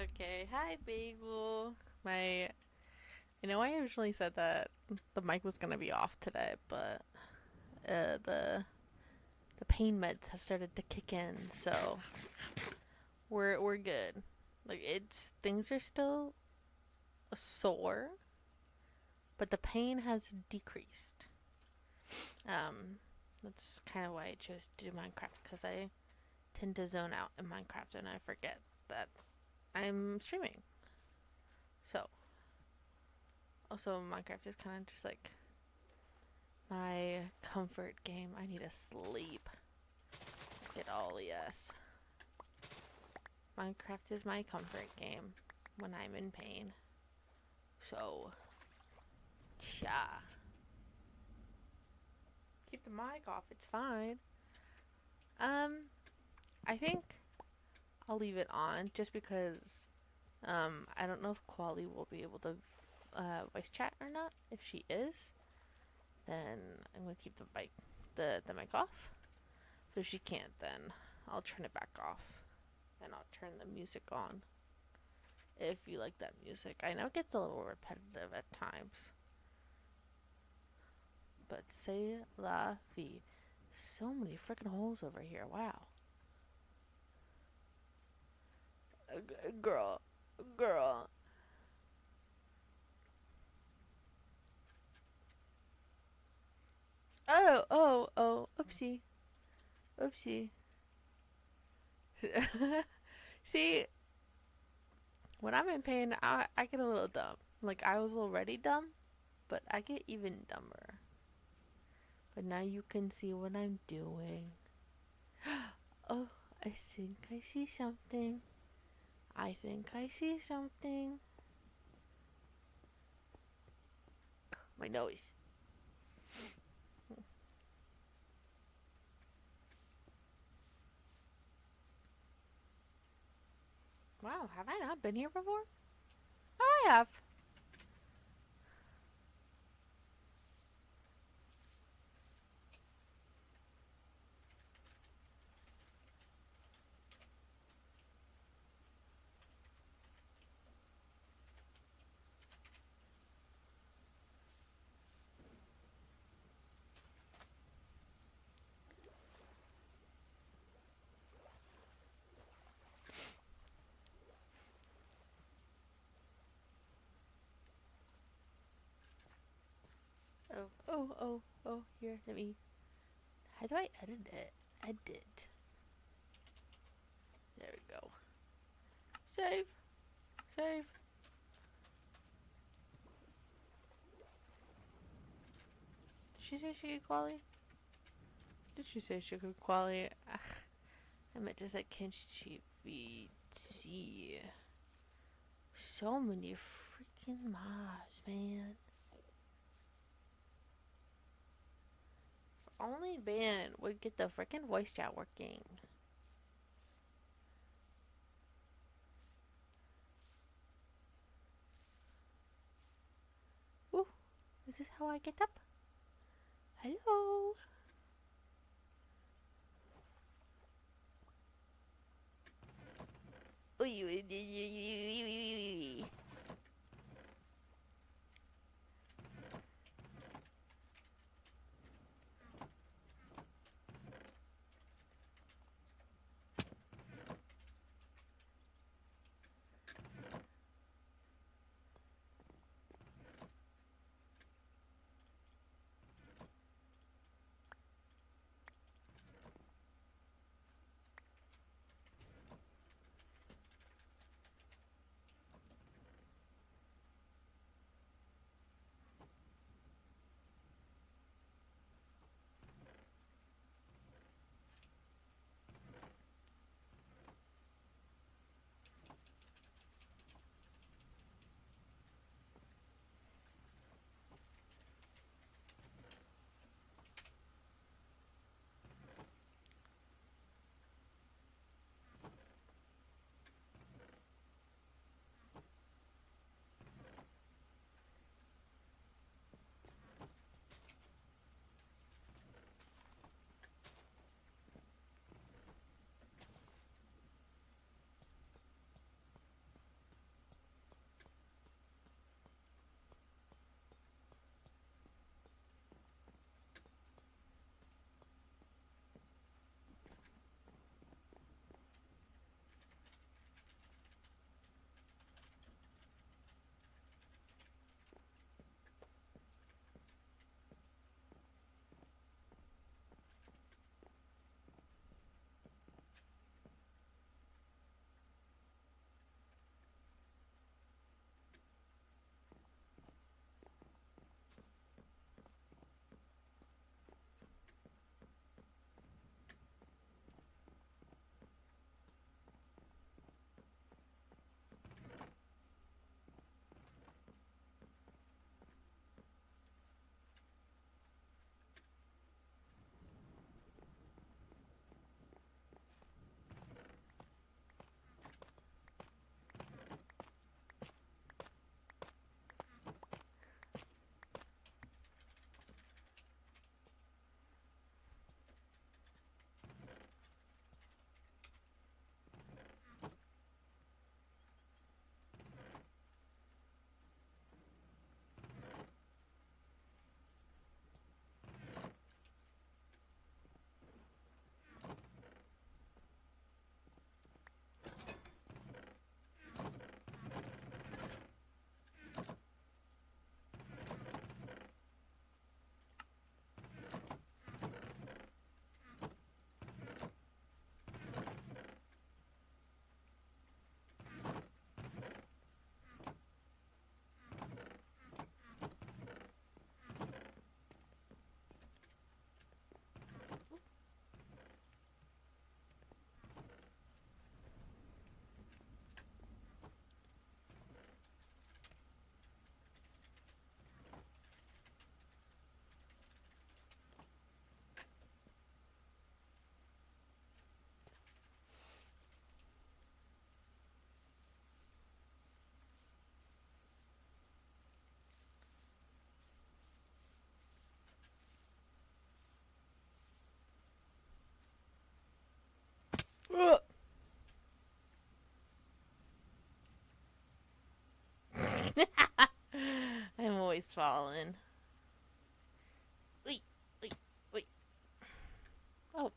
Okay, hi Bagel. My, I originally said that the mic was gonna be off today, but the pain meds have started to kick in, so we're good. Like it's things are still sore, but the pain has decreased. Um, that's kind of why I chose to do Minecraft because I tend to zone out in Minecraft and I forget that I'm streaming. So also Minecraft is kind of just like my comfort game. I need to sleep. Get all yes. Minecraft is my comfort game when I'm in pain. So, cha. Keep the mic off. It's fine. Um, I think I'll leave it on just because I don't know if Quali will be able to voice chat or not. If she is, then I'm gonna keep the mic off. But if she can't, then I'll turn it back off and I'll turn the music on. If you like that music, I know it gets a little repetitive at times, but c'est la vie. So many freaking holes over here. Wow. Girl, girl. Oh. Oopsie, oopsie. See, when I'm in pain, I get a little dumb. Like I was already dumb, but I get even dumber. But now you can see what I'm doing. Oh, I think I see something. I think I see something. My nose. Wow, have I not been here before? Oh, I have. Oh. Here, let me. How do I edit it? Edit. There we go. Save. Save. Did she say she could quality? Did she say she could quality? I meant to say, can she VT? So many freaking mobs, man. If only Ben would get the freaking voice chat working. Ooh, is this how I get up? Hello? falling. Wait, wait, wait. Oh.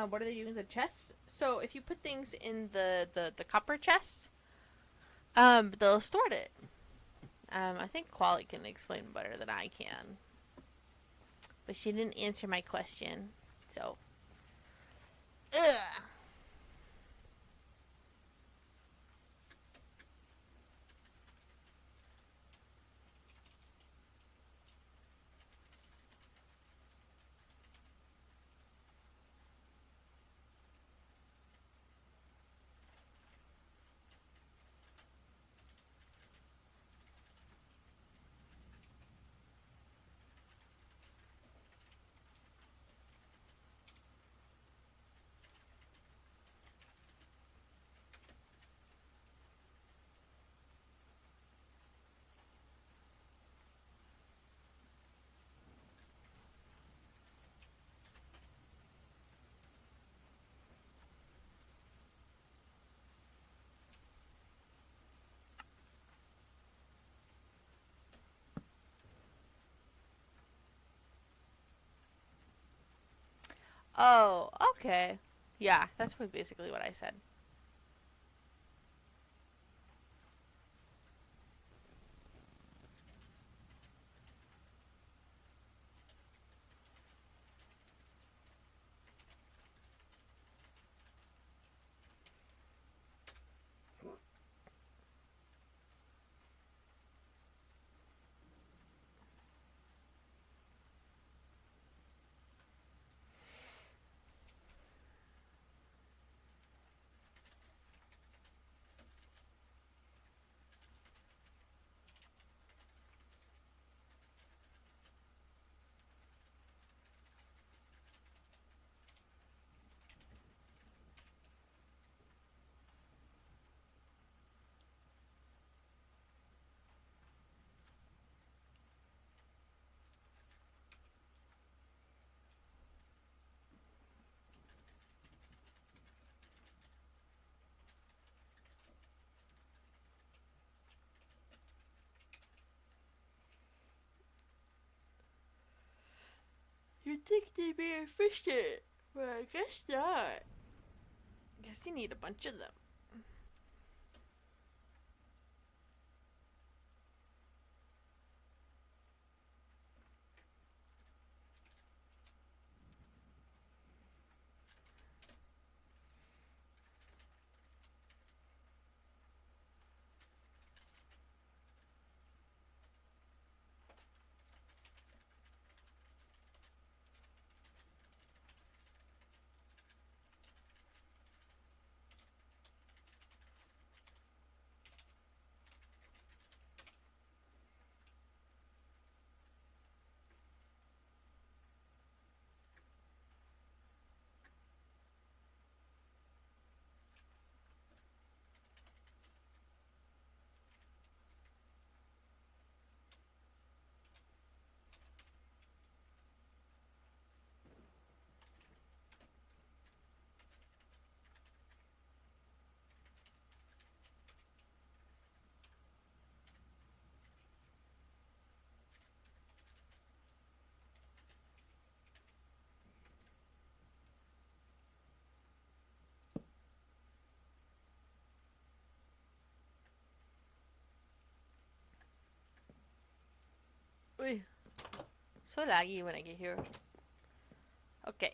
What are they doing? The chests? So if you put things in the copper chests, they'll store it. I think Quali can explain better than I can. But she didn't answer my question. So. Ugh. Oh, okay. Yeah, that's basically what I said. You'd think they'd be efficient, but I guess not. Guess you need a bunch of them. Uy, so laggy when I get here. Okay.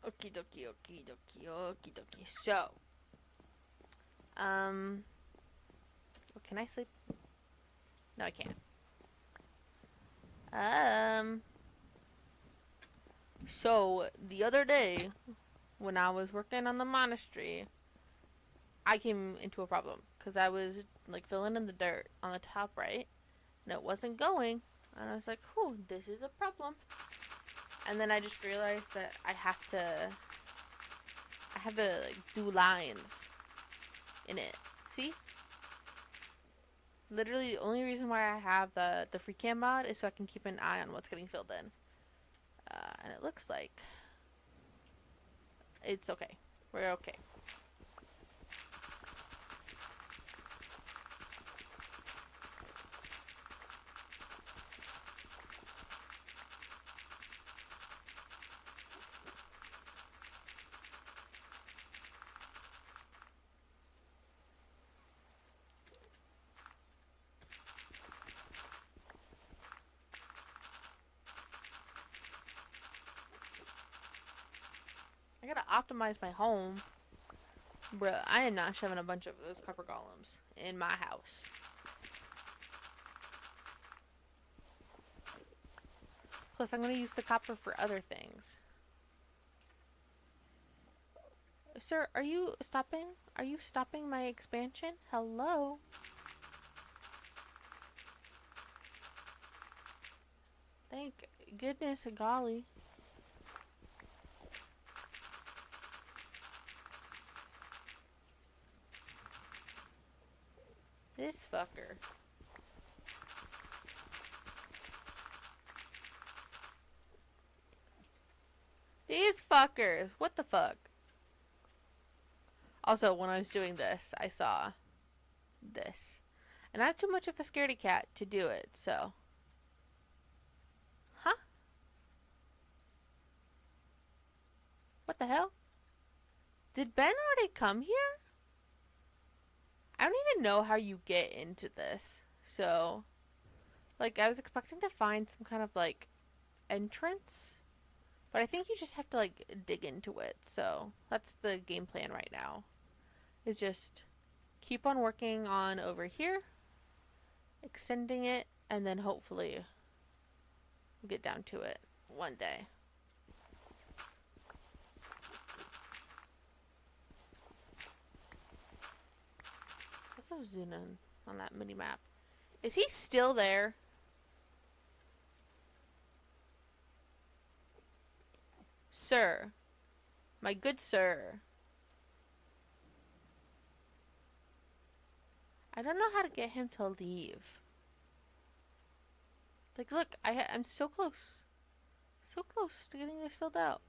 Okie dokie, okie dokie, okie dokie. So, well, can I sleep? No, I can't. So the other day, when I was working on the monastery, I came into a problem because I was like filling in the dirt on the top right, and it wasn't going, and I was like, "Whew, this is a problem." And then I just realized that I have to like do lines in it. See? Literally, the only reason why I have the free cam mod is so I can keep an eye on what's getting filled in. And it looks like it's okay. We're okay. I gotta optimize my home. Bruh, I am not shoving a bunch of those copper golems in my house. Plus, I'm gonna use the copper for other things. Sir, are you stopping? Are you stopping my expansion? Hello? Thank goodness golly. This fucker. These fuckers. What the fuck? Also, when I was doing this, I saw this. And I'm too much of a scaredy cat to do it, so. Huh? What the hell? Did Ben already come here? I don't even know how you get into this. So, like, I was expecting to find some kind of, like, entrance. But I think you just have to, like, dig into it. So, that's the game plan right now. Is just keep on working on over here. Extending it. And then hopefully we'll get down to it one day. Let's also zoom in on that mini map. Is he still there? Sir. My good sir. I don't know how to get him to leave. Like, look, I'm so close. So close to getting this filled out.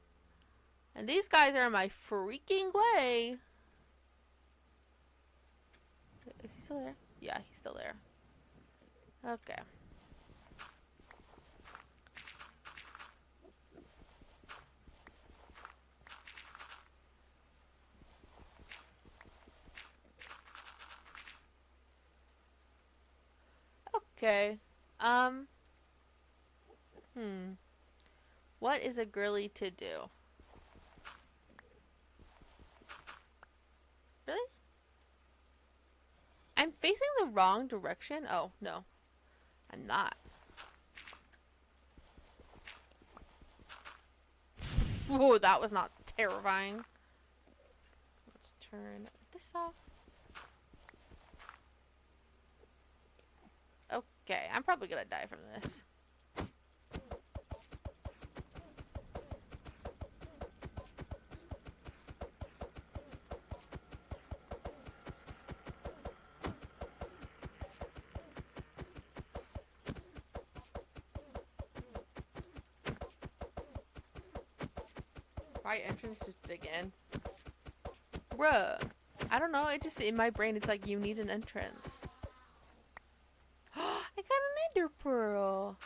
And these guys are in my freaking way. Is he still there? Yeah, he's still there. Okay. Okay. Um, hmm. What is a girly to do? Really? I'm facing the wrong direction? Oh, no. I'm not. Whoa, that was not terrifying. Let's turn this off. Okay, I'm probably gonna die from this. Right entrance, just dig in. Bruh. I don't know, it just, in my brain, it's like, you need an entrance. I got an ender pearl.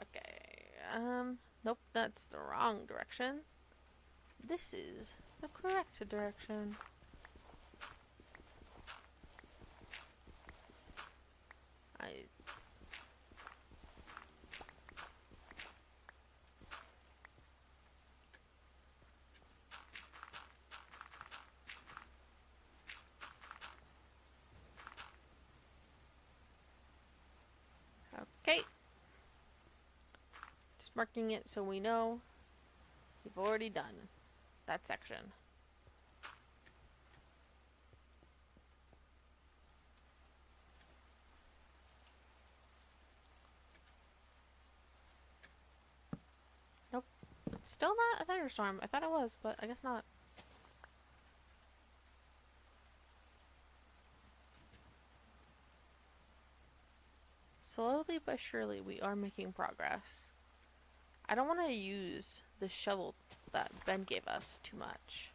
Okay, nope, that's the wrong direction. This is the correct direction. Okay. Just marking it so we know we've already done that section. Nope. Still not a thunderstorm. I thought it was, but I guess not. Slowly but surely, we are making progress. I don't want to use the shovel that Ben gave us too much.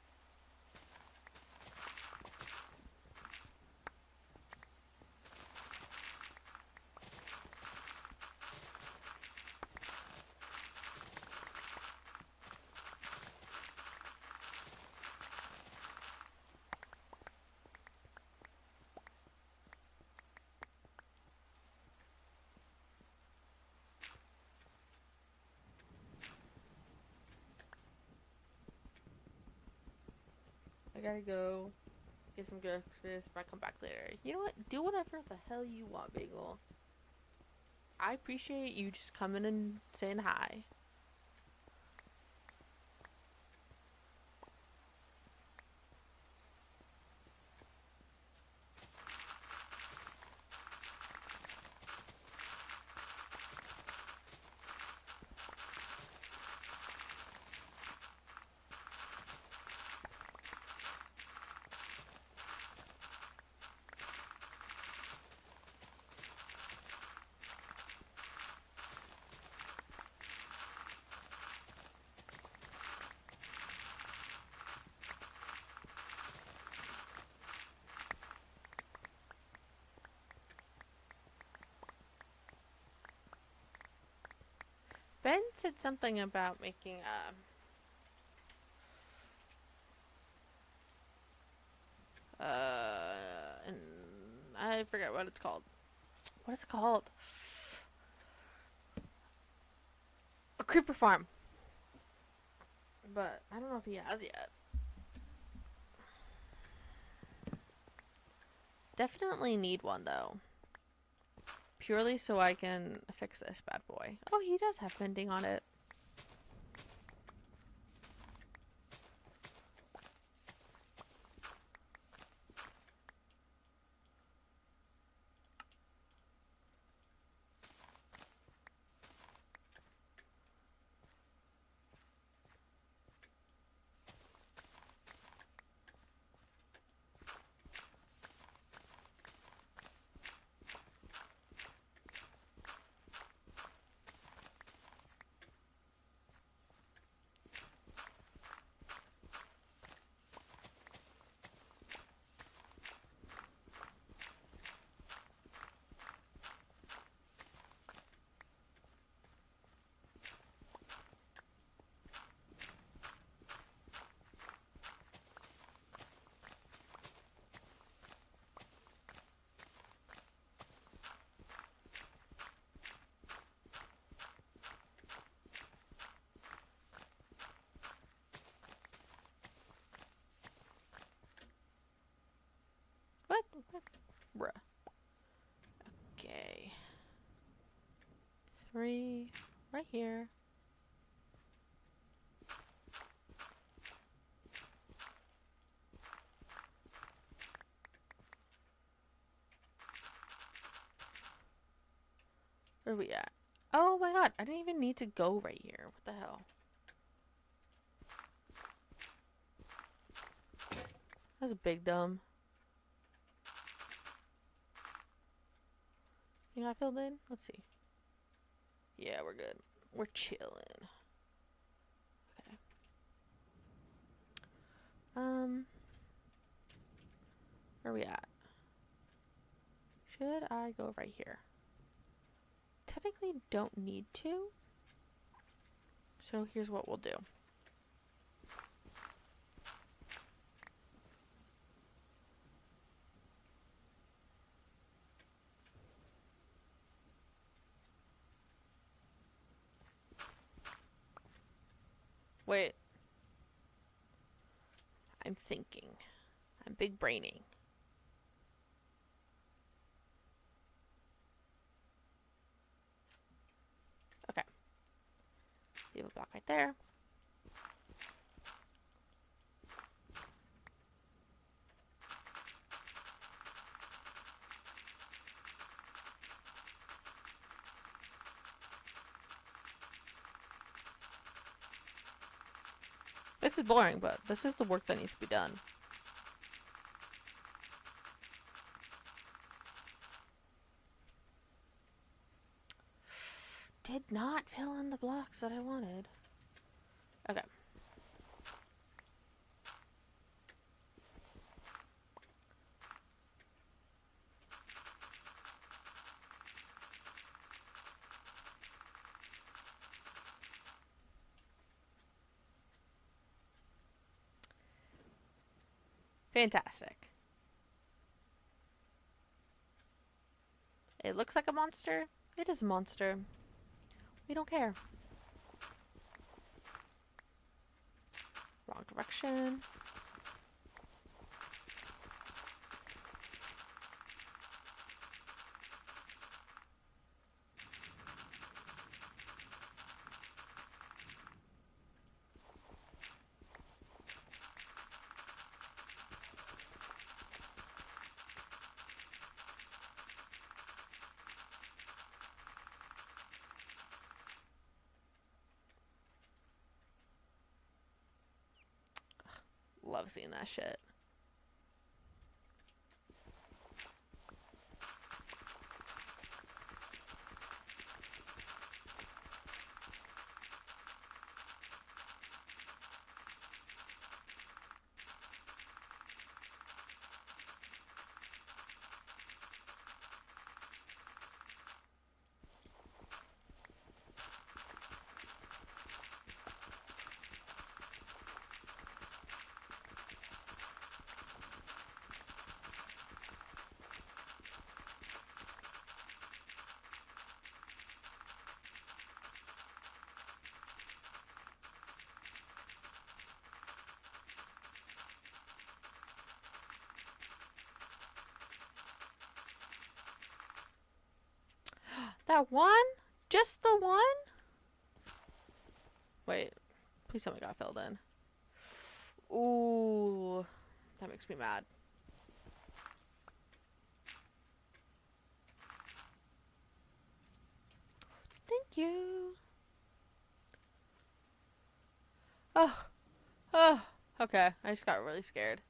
I gotta go get some breakfast, but I come back later. You know what? Do whatever the hell you want, Bagel. I appreciate you just coming and saying hi. Ben said something about making and I forget what it's called. What is it called? A creeper farm. But I don't know if he has yet. Definitely need one though. Purely so I can fix this bad boy. Oh, he does have mending on it. 3 right here. Where are we at? Oh my god, I didn't even need to go right here. What the hell? That's a big dumb. You know, I filled in? Let's see. Yeah, we're good. We're chilling. Okay. Where are we at? Should I go right here? Technically don't need to. So here's what we'll do. Wait. I'm thinking. I'm big braining. Okay. Leave a block right there. This is boring, but this is the work that needs to be done. Did not fill in the blocks that I wanted. Okay. Fantastic. It looks like a monster. It is a monster. We don't care. Wrong direction. Love seeing that shit. That one? Just the one? Wait. Please tell me it got filled in. Ooh. That makes me mad. Thank you. Oh. Oh. Okay. I just got really scared.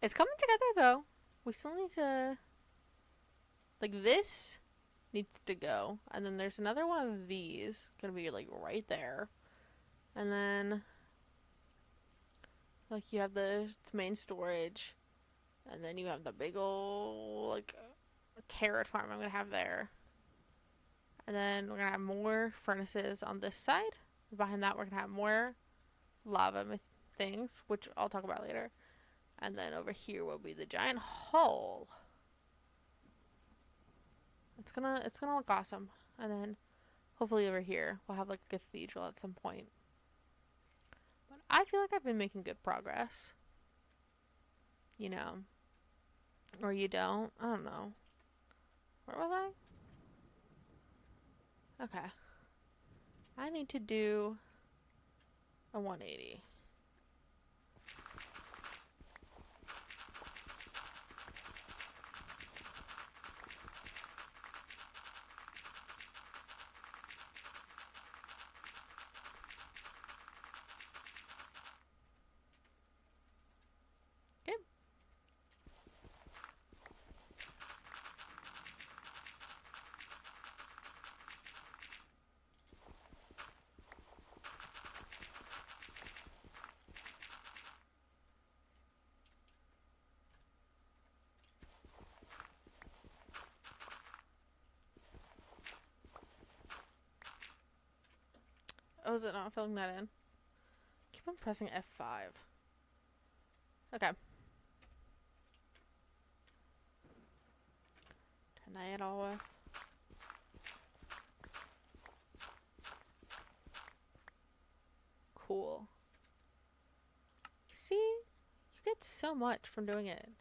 It's coming together, though. We still need to... Like, this needs to go. And then there's another one of these. Gonna be, like, right there. And then... Like, you have the main storage. And then you have the big old, like, carrot farm I'm gonna have there. And then we're gonna have more furnaces on this side. Behind that, we're gonna have more lava things, which I'll talk about later. And then over here will be the giant hall. It's gonna look awesome. And then hopefully over here we'll have like a cathedral at some point. But I feel like I've been making good progress. You know. Or you don't. I don't know. Where was I? Okay. I need to do a 180. Okay. Oh, is it not filling that in? Keep on pressing F5. Okay. Turn that all off. Cool. See? You get so much from doing it.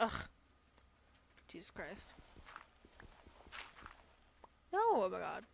Ugh. Jesus Christ. No, oh my god.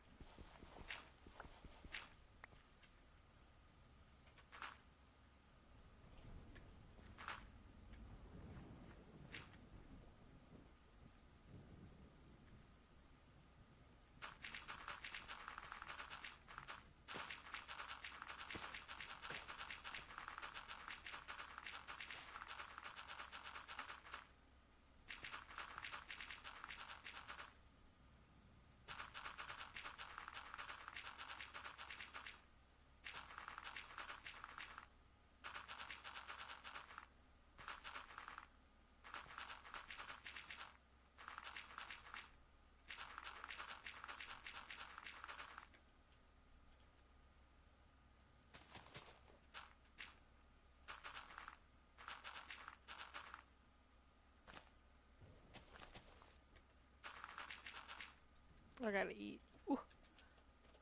I gotta eat. Ooh.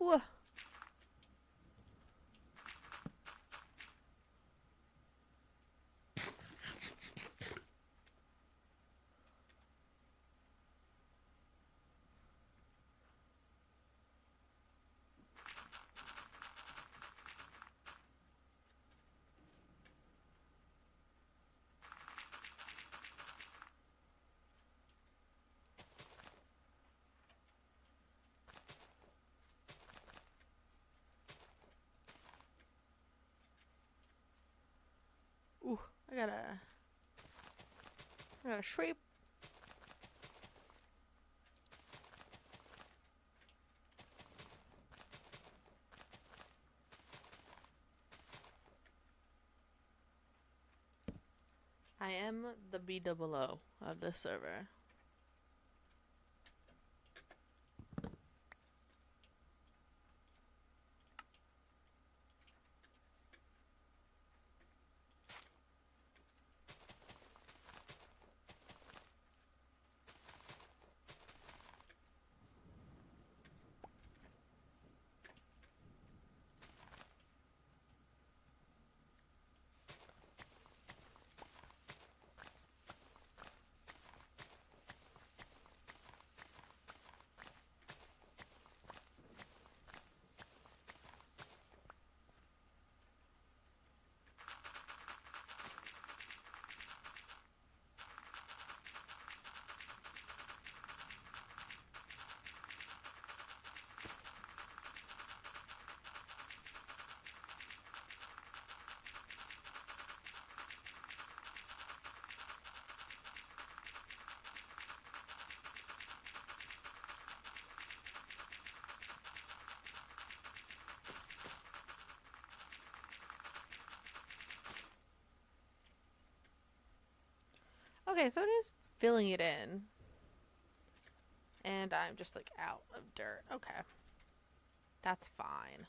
Ooh. Ooh. I gotta shrimp. I am the BOO of this server. Okay, so it is filling it in. And I'm just like out of dirt. Okay. That's fine.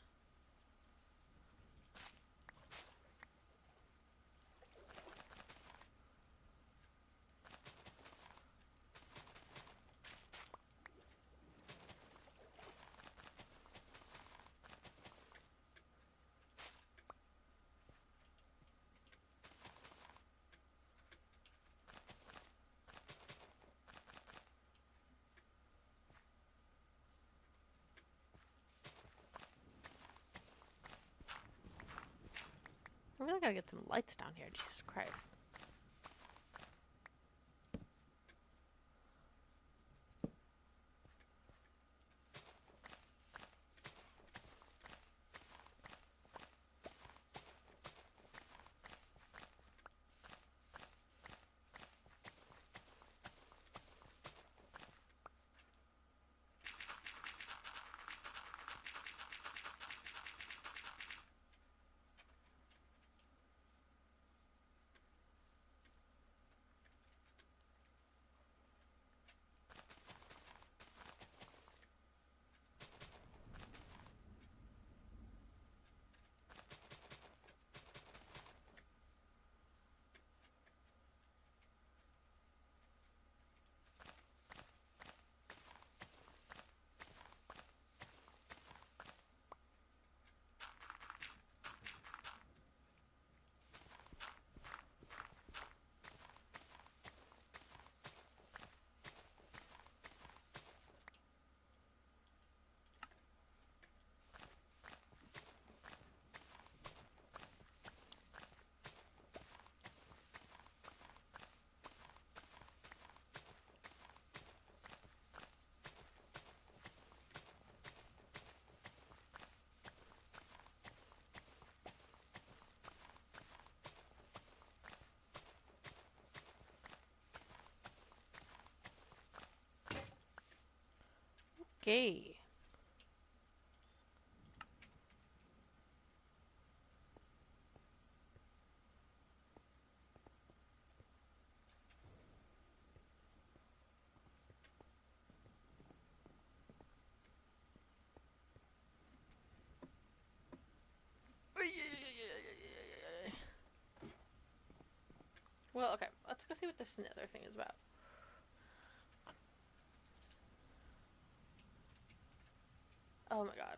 I really gotta get some lights down here. Jesus Christ. Okay. Well, okay. Let's go see what this nether thing is about. Oh my god.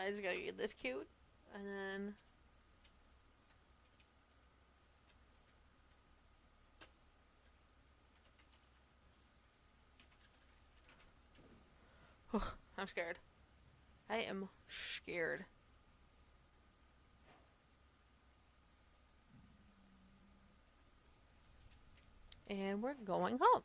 I just gotta get this cute. And then... I'm scared. I am scared. And we're going home.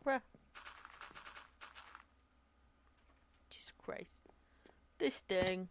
Bruh. Jesus Christ. This thing.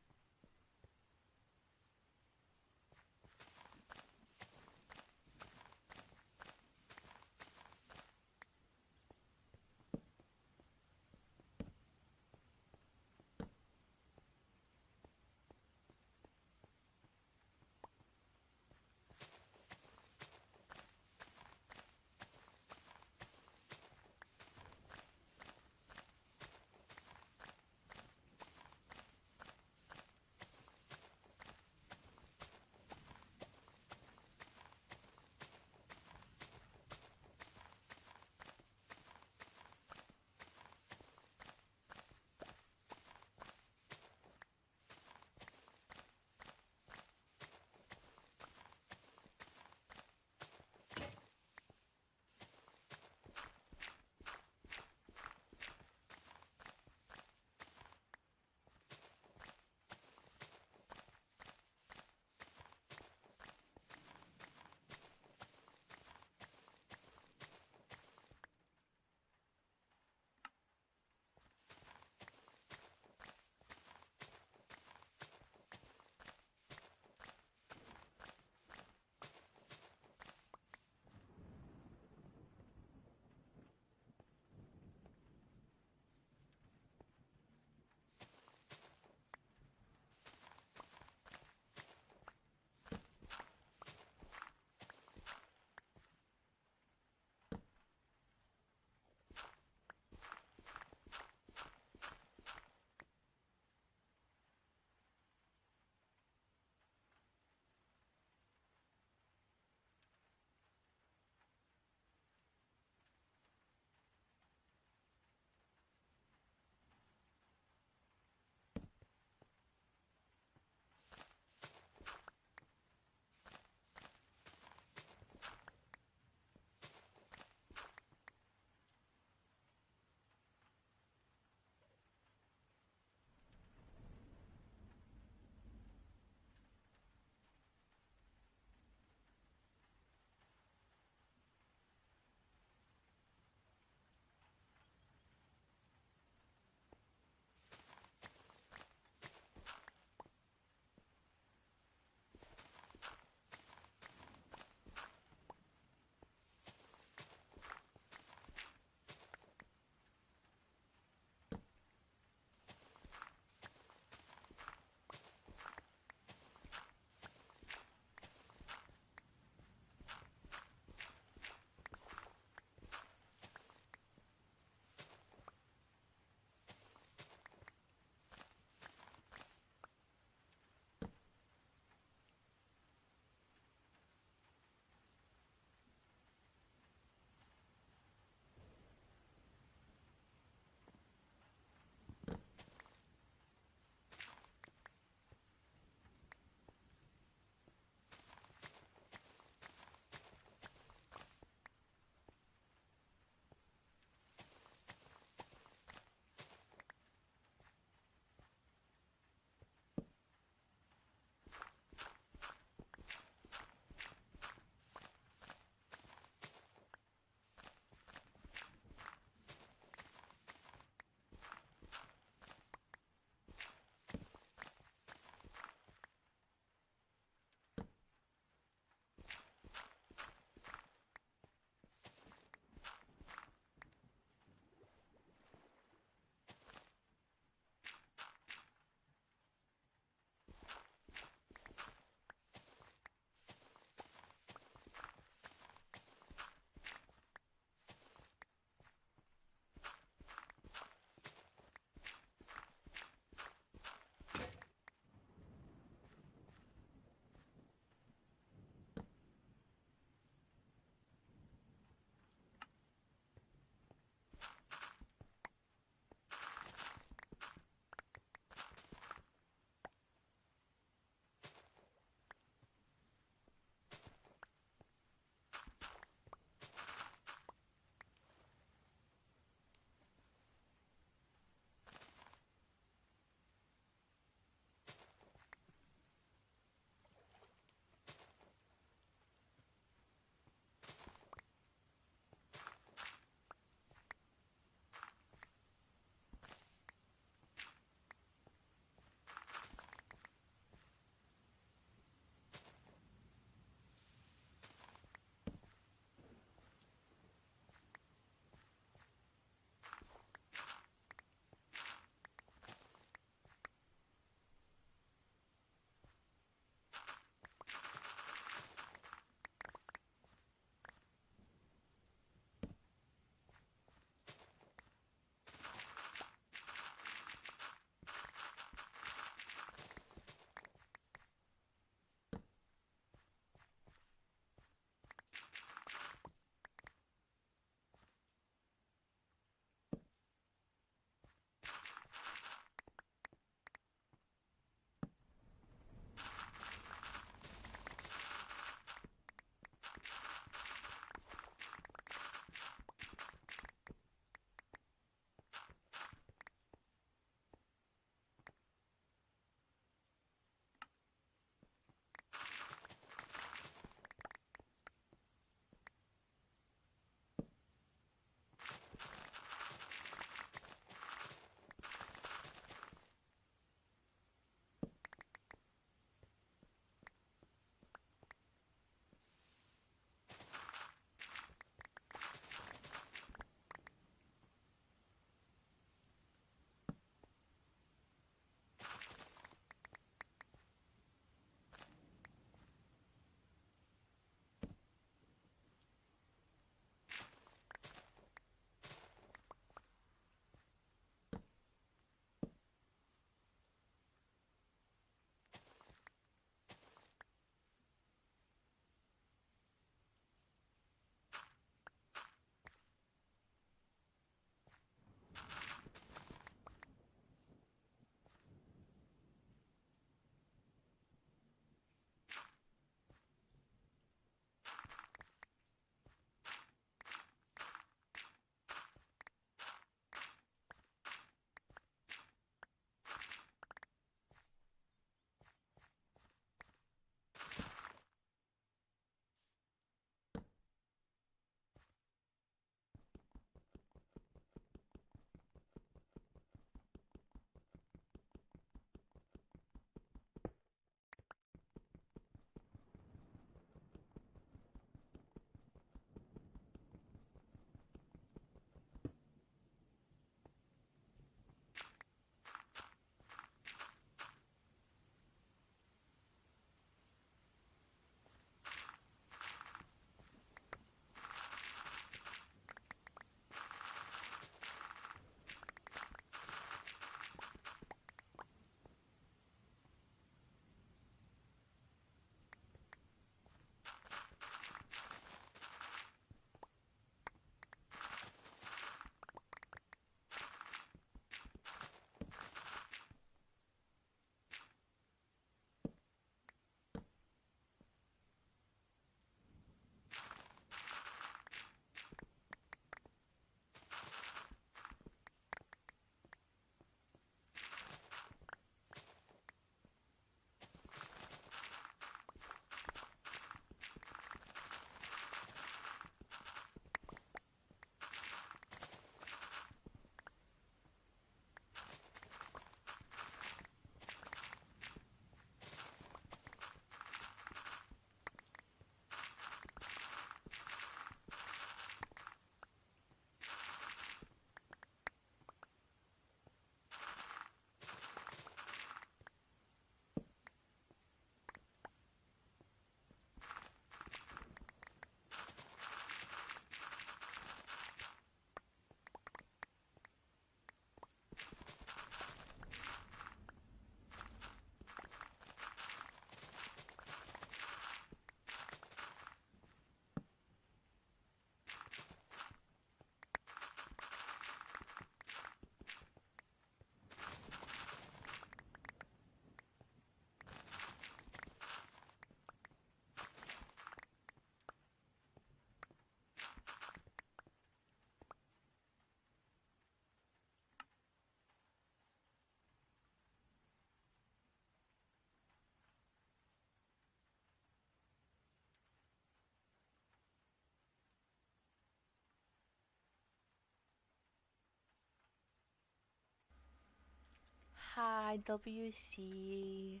Hi, WC.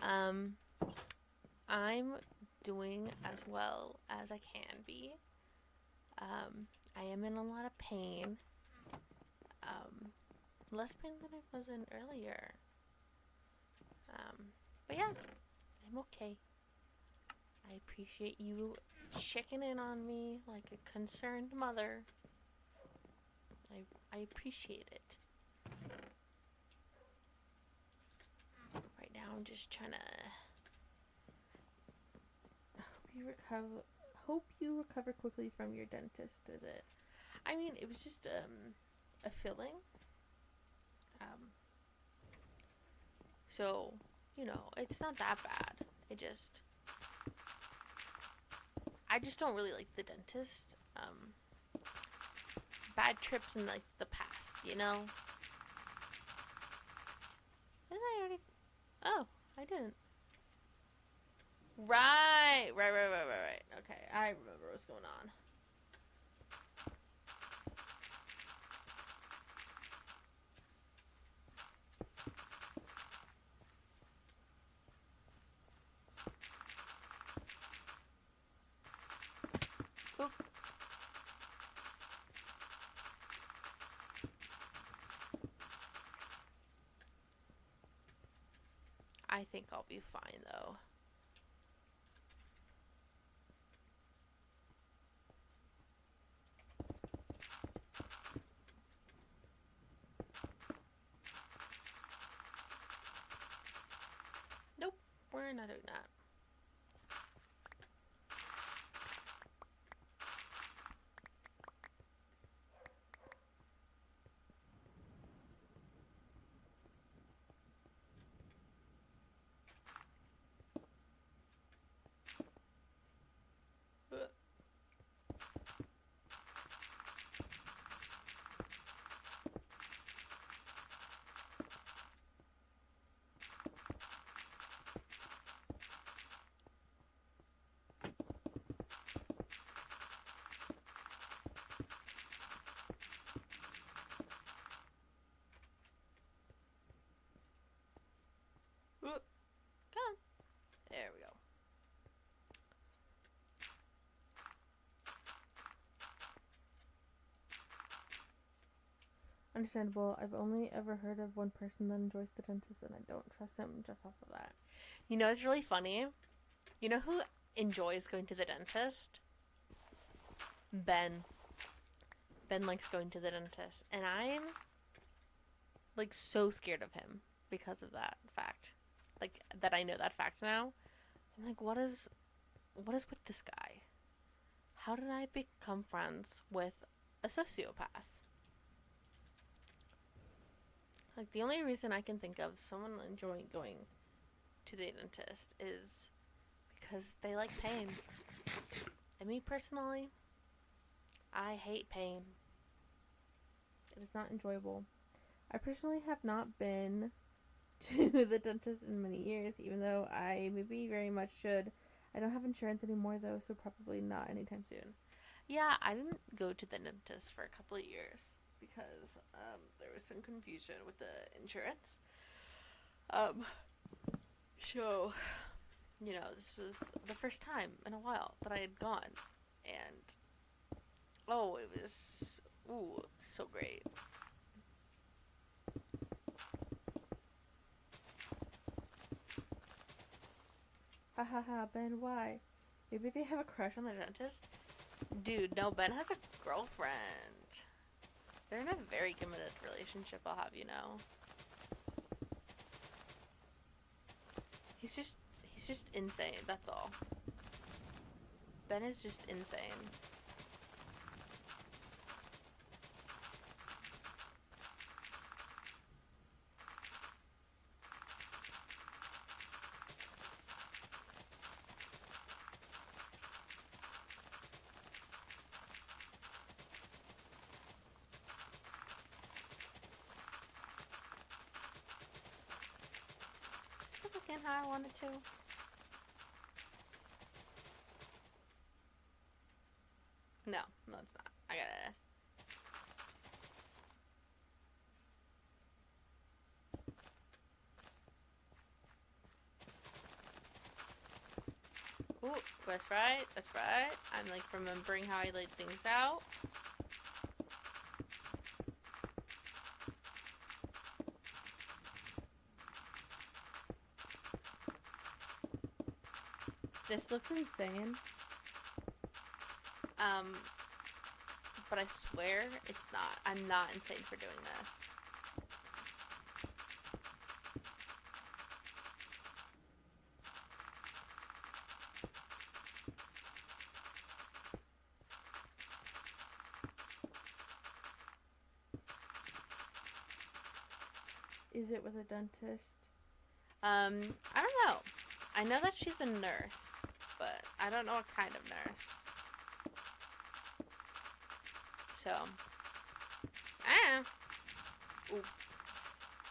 Um, I'm doing as well as I can be. I am in a lot of pain. Less pain than I was in earlier. But yeah, I'm okay. I appreciate you checking in on me like a concerned mother. I appreciate it. Right now I'm just trying to hope you recover quickly from your dentist visit. I mean, it was just a filling. So, you know, it's not that bad. I just don't really like the dentist. Bad trips in like the past, you know? Didn't I already? Oh, I didn't. Right. Okay, I remember what's going on. Oop. I think I'll be fine though. Nope, we're not doing that. Oop. Come. There we go. Understandable. I've only ever heard of one person that enjoys the dentist, and I don't trust him just off of that. You know, it's really funny. You know who enjoys going to the dentist? Ben. Ben likes going to the dentist, and I'm like so scared of him because of that fact. Like that I know that fact now. I'm like, what is with this guy? How did I become friends with a sociopath? Like, the only reason I can think of someone enjoying going to the dentist is because they like pain. And me personally, I hate pain. It is not enjoyable. I personally have not been to the dentist in many years, even though I maybe very much should. I don't have insurance anymore, though, so probably not anytime soon. Yeah, I didn't go to the dentist for a couple of years because there was some confusion with the insurance. So, you know, this was the first time in a while that I had gone, and oh, it was so great. Ha ha ha, Ben, why? Maybe they have a crush on the dentist? Dude, no, Ben has a girlfriend. They're in a very committed relationship, I'll have you know. He's just insane, that's all. Ben is just insane. Is this again how I wanted to? No, it's not. I gotta... Ooh, that's right. That's right. I'm like remembering how I laid things out. This looks insane. But I swear it's not. I'm not insane for doing this. Is it with a dentist? I don't know. I know that she's a nurse, but I don't know what kind of nurse. So, ooh.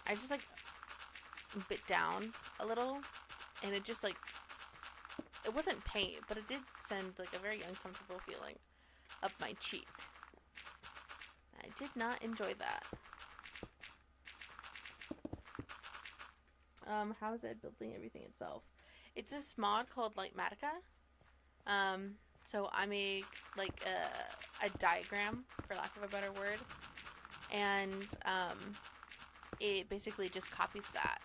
I just like bit down a little, and it just like, it wasn't pain, but it did send like a very uncomfortable feeling up my cheek. I did not enjoy that. How is it building everything itself? It's this mod called Lightmatica. So I make like a diagram, for lack of a better word, and it basically just copies that.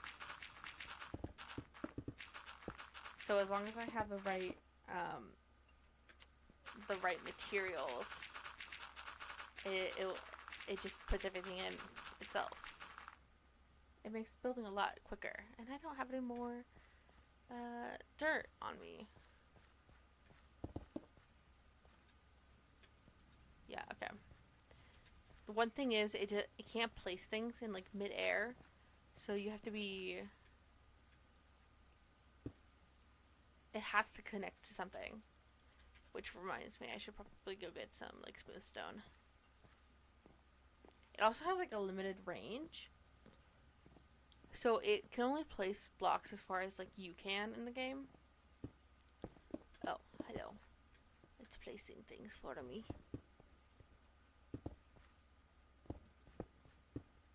So as long as I have the right materials, it just puts everything in itself. It makes building a lot quicker, and I don't have any more dirt on me. Yeah, okay. The one thing is, it can't place things in like mid-air, so you have to be. It has to connect to something, which reminds me, I should probably go get some like smooth stone. It also has like a limited range. So it can only place blocks as far as like you can in the game. Oh, hello. It's placing things for me.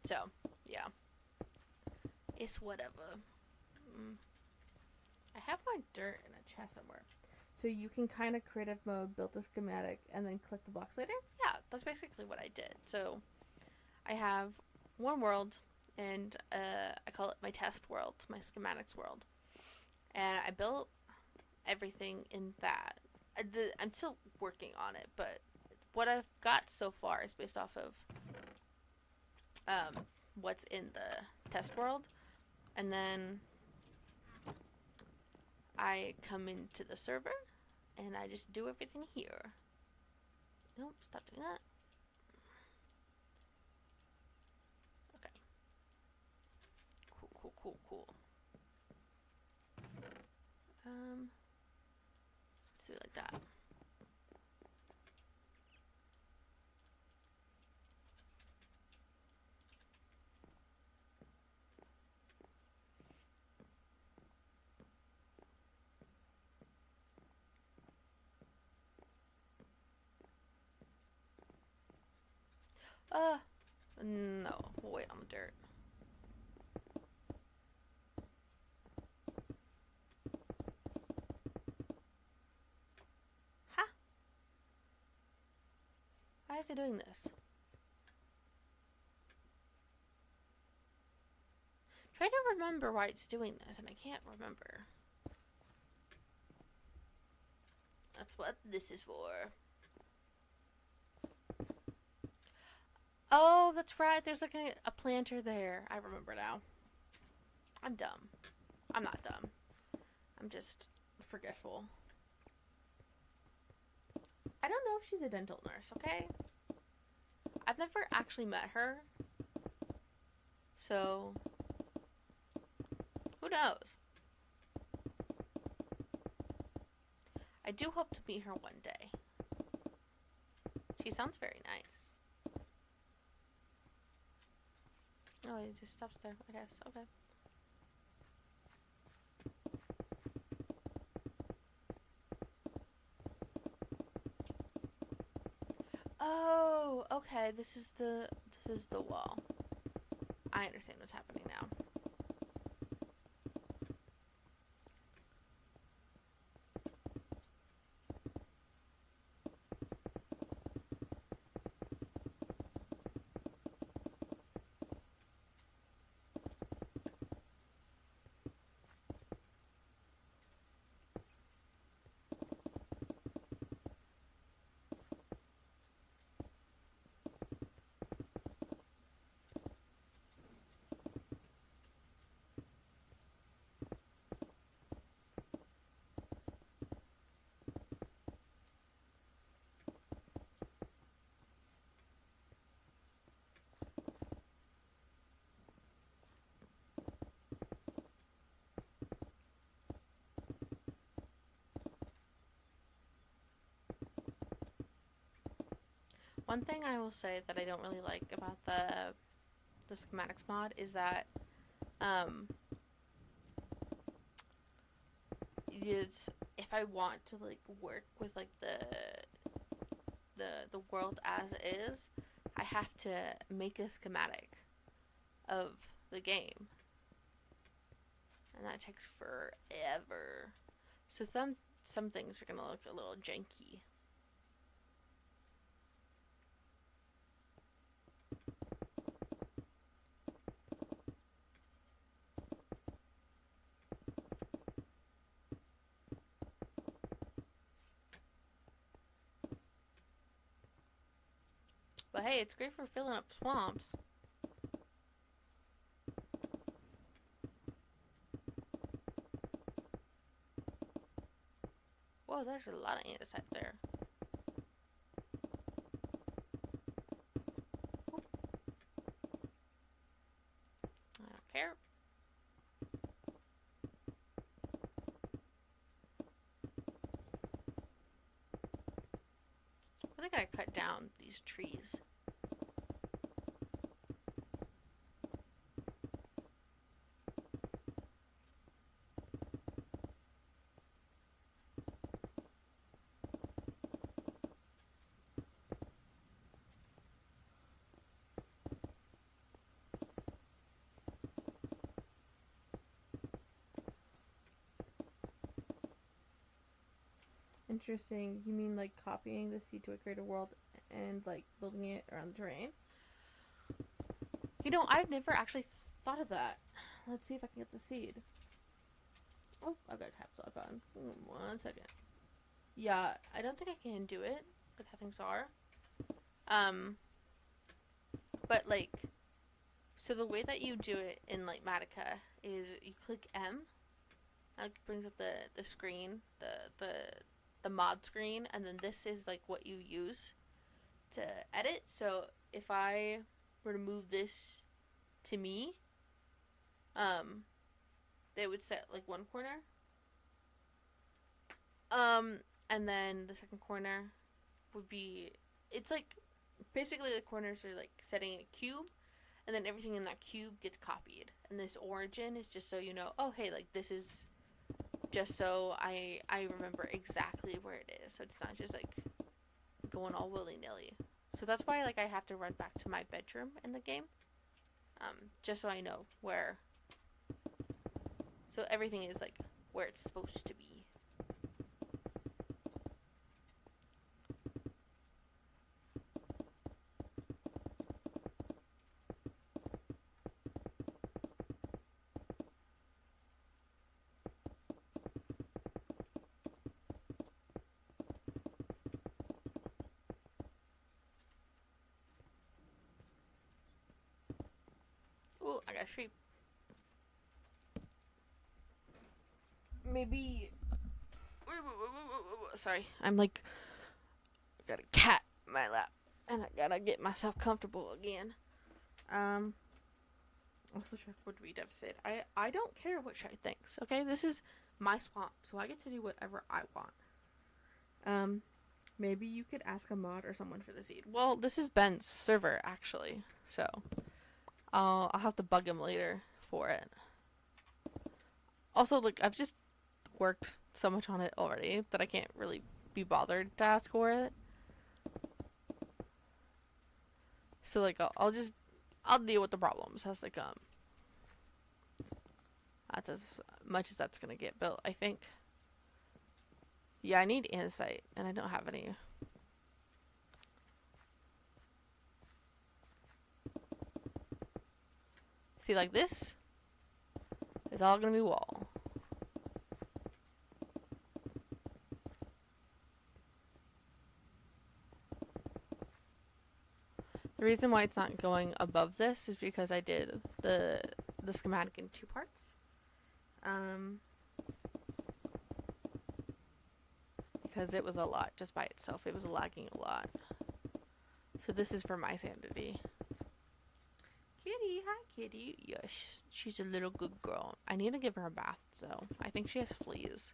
So, yeah. It's whatever. I have my dirt in a chest somewhere. So you can kind of creative mode, build a schematic, and then click the blocks later? Yeah, that's basically what I did. So I have one world, and I call it my test world, my schematics world. And I built everything in that. I'm still working on it, but what I've got so far is based off of what's in the test world. And then I come into the server, and I just do everything here. Nope, stop doing that. Okay. Cool. Let's do it like that. No, we'll wait on the dirt. Huh? Why is it doing this? Try to remember why it's doing this, and I can't remember. That's what this is for. Oh, that's right. There's like a planter there. I remember now. I'm dumb. I'm not dumb. I'm just forgetful. I don't know if she's a dental nurse, okay? I've never actually met her. So, who knows? I do hope to meet her one day. She sounds very nice. Oh, it just stops there, I guess. Okay. Oh, okay. This is the wall. I understand what's happening now. One thing I will say that I don't really like about the schematics mod is that if I want to like work with like the world as is, I have to make a schematic of the game, and that takes forever. So some things are gonna look a little janky. But hey, it's great for filling up swamps. Whoa, there's a lot of andesite there. Ooh. I don't care. I think I gotta cut down these trees. Interesting. You mean like copying the seed to a greater world and like building it around the terrain? You know, I've never actually thought of that. Let's see if I can get the seed. Oh, I've got caps lock on. 1 second. Yeah, I don't think I can do it with how things are. But like, so the way that you do it in like Matica is you click M, and it brings up the screen, the mod screen, and then this is like what you use to edit. So if I were to move this to me, they would set like one corner, and then the second corner would be, it's like basically the corners are like setting a cube, and then everything in that cube gets copied, and this origin is just so you know, oh hey, like this is just so I remember exactly where it is, so it's not just like going all willy-nilly. So that's why like I have to run back to my bedroom in the game, just so I know where, so everything is like where it's supposed to be. Ooh, I got a sheep. Maybe. Sorry, I'm like, I got a cat in my lap, and I gotta get myself comfortable again. Also, Shrek would be devastated. I don't care what Shrek thinks. Okay, this is my swamp, so I get to do whatever I want. Maybe you could ask a mod or someone for the seed. Well, this is Ben's server actually, so I'll have to bug him later for it. Also, like, I've just worked so much on it already that I can't really be bothered to ask for it. So like I'll deal with the problems as they come. That's as much as that's gonna get built, I think. Yeah, I need andesite, and I don't have any. See, like this is all gonna be wall. The reason why it's not going above this is because I did the schematic in 2 parts. Because it was a lot just by itself. It was lagging a lot. So this is for my sanity. Kitty, hi kitty. Yes, she's a little good girl. I need to give her a bath though. I think she has fleas.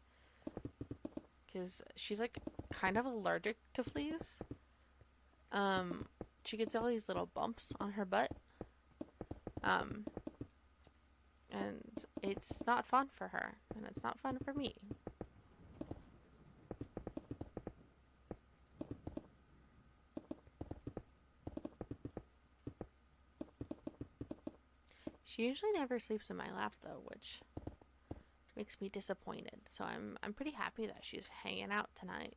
Because she's like kind of allergic to fleas. She gets all these little bumps on her butt. Um, and it's not fun for her, and it's not fun for me. She usually never sleeps in my lap though, which makes me disappointed. So I'm pretty happy that she's hanging out tonight.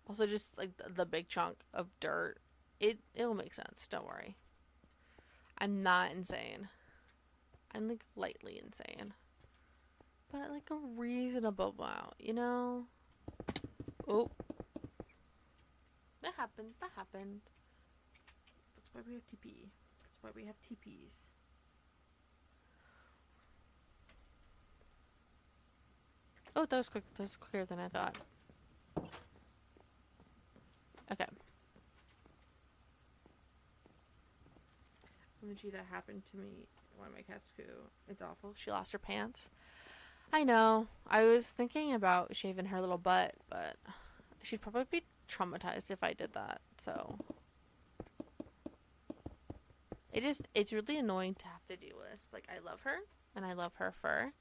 Also, just like the big chunk of dirt, it'll make sense. Don't worry. I'm not insane. I'm like lightly insane, but like a reasonable amount, you know. Oh, that happened. That happened. That's why we have TP. That's why we have TPs. Oh, that was quick. That was quicker than I thought. Okay. Gee, that happened to me. One of my cats too. It's awful. She lost her pants. I know. I was thinking about shaving her little butt, but she'd probably be traumatized if I did that. So it's really annoying to have to deal with. Like, I love her and I love her fur.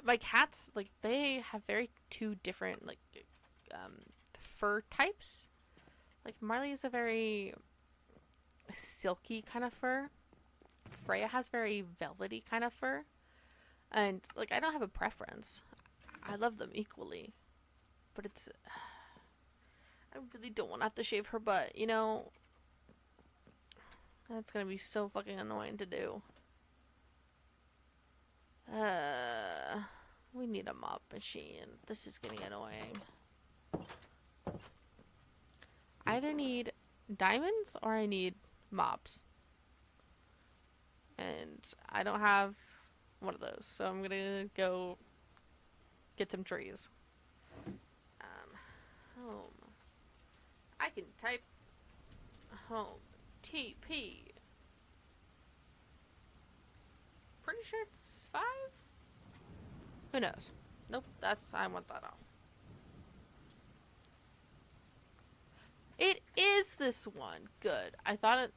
My cats, like, they have very two different like fur types. Like, Marley is a very silky kind of fur. Freya has very velvety kind of fur. And like, I don't have a preference. I love them equally. But it's I really don't want to have to shave her butt, you know? That's gonna be so fucking annoying to do. We need a mop machine. This is getting annoying. I either need diamonds or I need mops. And I don't have one of those, so I'm gonna go get some trees. Home. I can type home. TP. Pretty sure it's 5? Who knows? Nope, I want that off. It is this one. Good. I found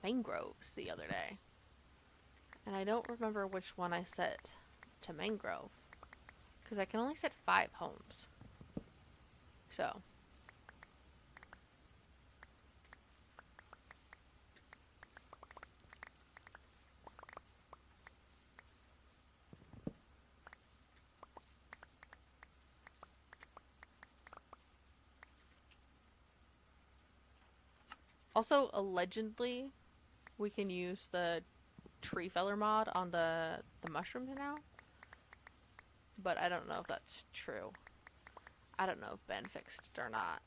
mangroves the other day. And I don't remember which one I set to mangrove. Because I can only set 5 homes. So. Also, allegedly, we can use the tree feller mod on the mushrooms now. But I don't know if that's true. I don't know if Ben fixed it or not.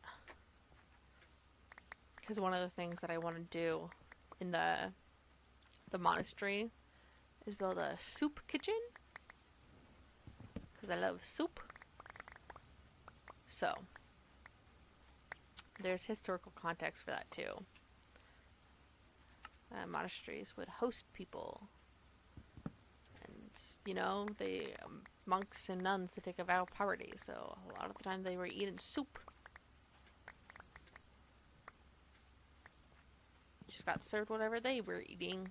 Because one of the things that I want to do in the monastery is build a soup kitchen. Because I love soup. So, there's historical context for that too. Monasteries would host people. And, you know, monks and nuns, they take a vow of poverty, so a lot of the time they were eating soup. Just got served whatever they were eating.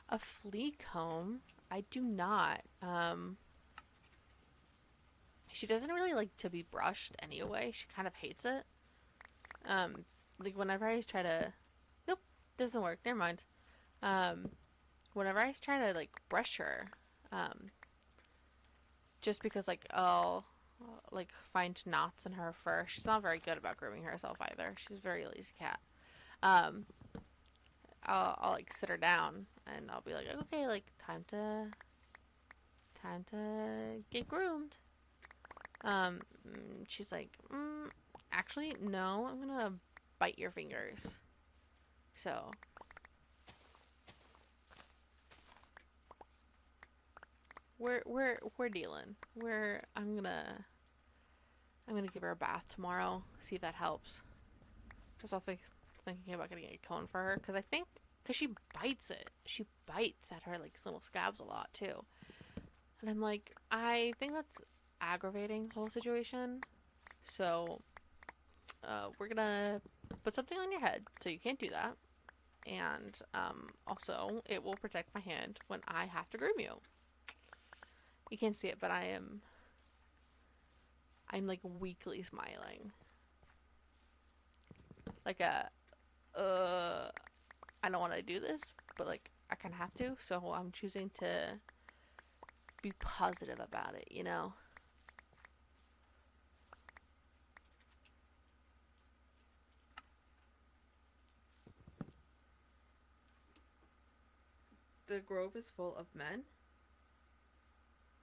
A flea comb? I do not. She doesn't really like to be brushed anyway. She kind of hates it. Like, whenever I try to... Nope, doesn't work. Never mind. Whenever I try to, like, brush her, just because, like, I'll, like, find knots in her fur. She's not very good about grooming herself either. She's a very lazy cat. I'll like sit her down and I'll be like, okay, like time to get groomed. She's like, actually, no, I'm gonna bite your fingers. So we're dealing. I'm gonna give her a bath tomorrow. See if that helps. Cause I'll thinking about getting a cone for her. Cause she bites it. She bites at her like little scabs a lot too. And I'm like, I think that's aggravating the whole situation. So, we're gonna put something on your head so you can't do that. And also, it will protect my hand when I have to groom you. You can't see it, but I'm like weakly smiling. Like I don't want to do this, but like I kind of have to, so I'm choosing to be positive about it, you know? The Grove is full of men?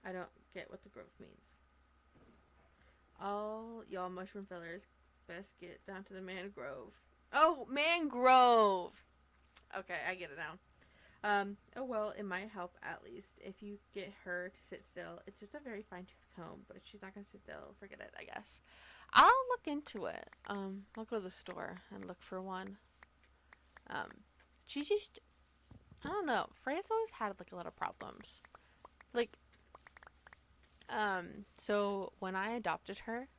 I don't get what the Grove means. All y'all mushroom fillers best get down to the mangrove. Oh, mangrove! Okay, I get it now. Oh well, it might help at least if you get her to sit still. It's just a very fine tooth comb, but if she's not gonna sit still, forget it, I guess. I'll look into it. I'll go to the store and look for one. She's just, I don't know. Freya's always had like a lot of problems. Like, so when I adopted her,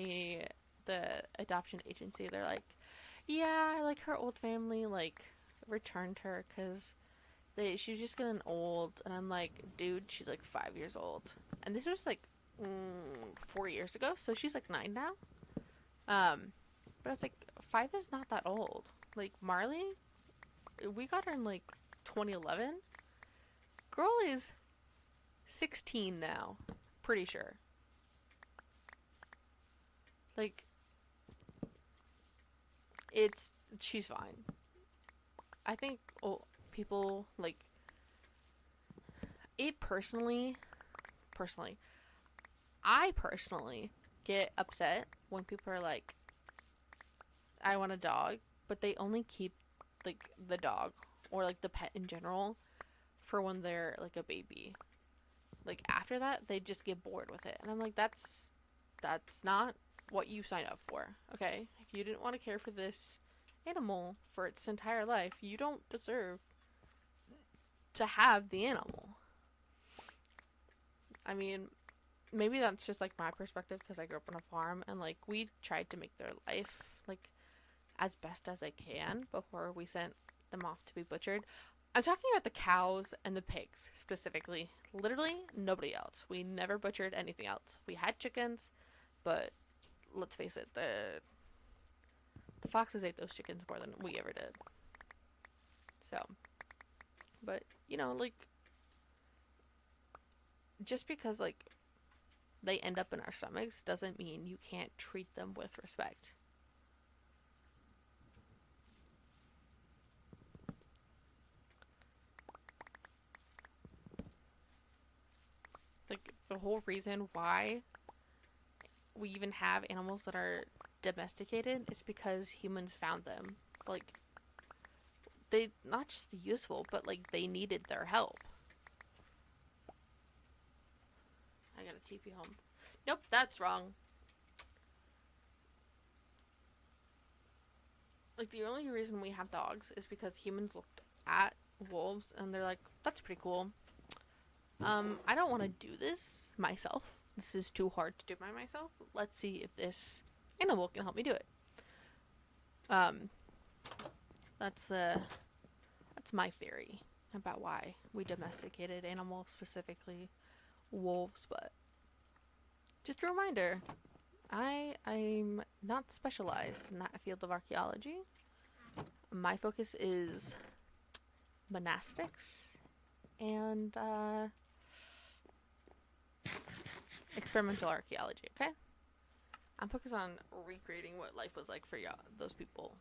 the adoption agency, they're like, yeah, like her old family like returned her because she was just getting old, and I'm like, dude, she's like 5 years old, and this was like 4 years ago, so she's like 9 now. But I was like, 5 is not that old. Like Marley, we got her in like 2011. Girl is 16 now, pretty sure. Like, she's fine. I think people like it personally, I personally get upset when people are like, I want a dog, but they only keep like the dog or like the pet in general for when they're like a baby. Like after that, they just get bored with it. And I'm like, that's not what you signed up for. Okay? If you didn't want to care for this animal for its entire life, you don't deserve to have the animal. I mean, maybe that's just like my perspective because I grew up on a farm and like we tried to make their life like as best as I can before we sent them off to be butchered. I'm talking about the cows and the pigs specifically. Literally nobody else. We never butchered anything else. We had chickens, but let's face it, the foxes ate those chickens more than we ever did. So, but you know, like just because like they end up in our stomachs doesn't mean you can't treat them with respect. Like the whole reason why we even have animals that are domesticated is because humans found them. Like they not just useful, but like they needed their help. I gotta TP home. Nope, that's wrong. Like the only reason we have dogs is because humans looked at wolves and they're like, that's pretty cool. I don't want to do this myself. This is too hard to do by myself. Let's see if this animal can help me do it. That's my theory about why we domesticated animals, specifically wolves. But just a reminder, I'm not specialized in that field of archaeology. My focus is monastics and experimental archaeology, okay? I'm focused on recreating what life was like for those people.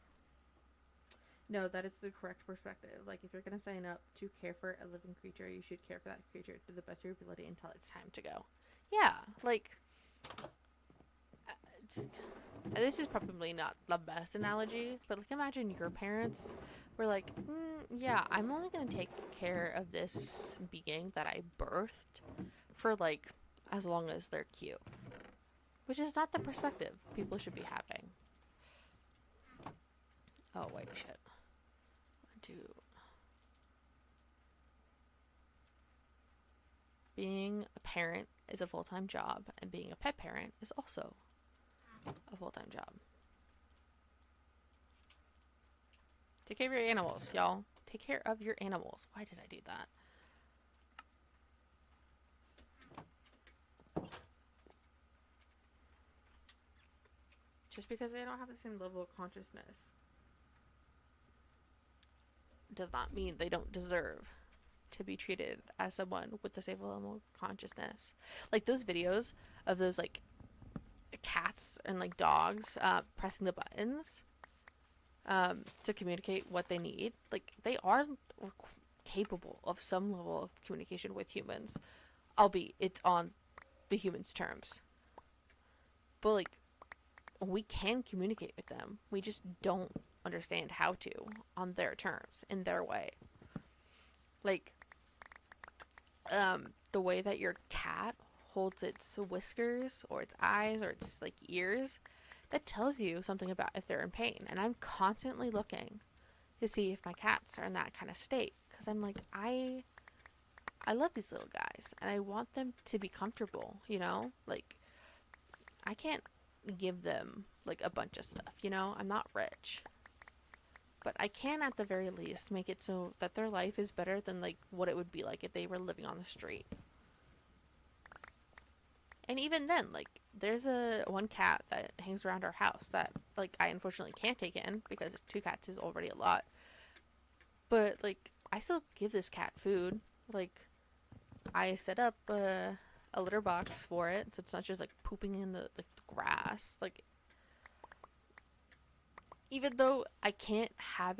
No, that is the correct perspective. Like, if you're going to sign up to care for a living creature, you should care for that creature to the best of your ability until it's time to go. Yeah, like, this is probably not the best analogy, but, like, imagine your parents we're like, yeah, I'm only gonna take care of this being that I birthed for like as long as they're cute, which is not the perspective people should be having. Oh wait, shit. Being a parent is a full-time job, and being a pet parent is also a full-time job. Take care of your animals, y'all. Take care of your animals. Why did I do that? Just because they don't have the same level of consciousness does not mean they don't deserve to be treated as someone with the same level of consciousness. Like those videos of those like cats and like dogs pressing the buttons to communicate what they need. Like they are capable of some level of communication with humans, albeit it's on the humans' terms. But like we can communicate with them. We just don't understand how to on their terms, in their way. Like the way that your cat holds its whiskers or its eyes or its like ears, that tells you something about if they're in pain. And I'm constantly looking to see if my cats are in that kind of state, because I'm like, I love these little guys and I want them to be comfortable, you know? Like I can't give them like a bunch of stuff, you know? I'm not rich. But I can at the very least make it so that their life is better than like what it would be like if they were living on the street. And even then, like there's one cat that hangs around our house that like I unfortunately can't take in because 2 cats is already a lot. But like I still give this cat food. Like I set up a litter box for it so it's not just like pooping in the grass. Like even though I can't have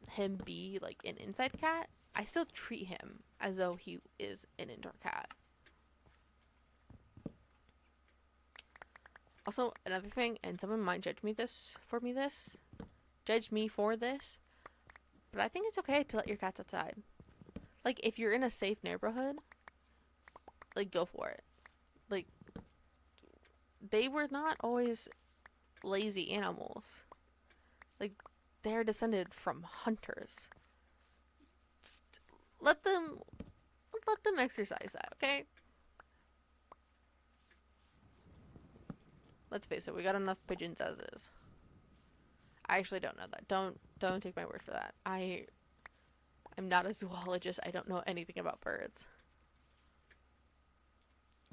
him be like an inside cat, I still treat him as though he is an indoor cat. Also, another thing, and someone might judge me for this, but I think it's okay to let your cats outside. Like if you're in a safe neighborhood, like go for it. Like they were not always lazy animals. Like they're descended from hunters. Just let them exercise that, okay? Let's face it, we got enough pigeons as is. I actually don't know that. Don't take my word for that. I'm not a zoologist. I don't know anything about birds.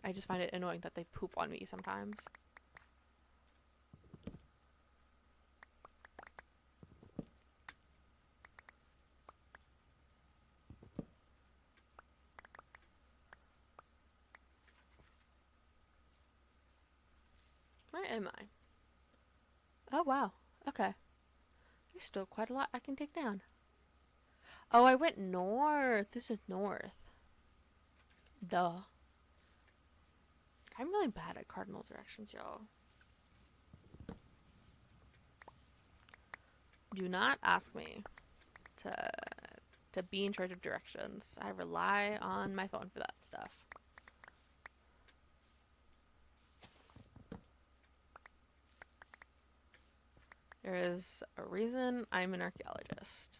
I just find it annoying that they poop on me sometimes. Where am I? Oh, wow. Okay. There's still quite a lot I can take down. Oh, I went north. This is north. Duh. I'm really bad at cardinal directions, y'all. Do not ask me to be in charge of directions. I rely on my phone for that stuff. There is a reason I'm an archaeologist.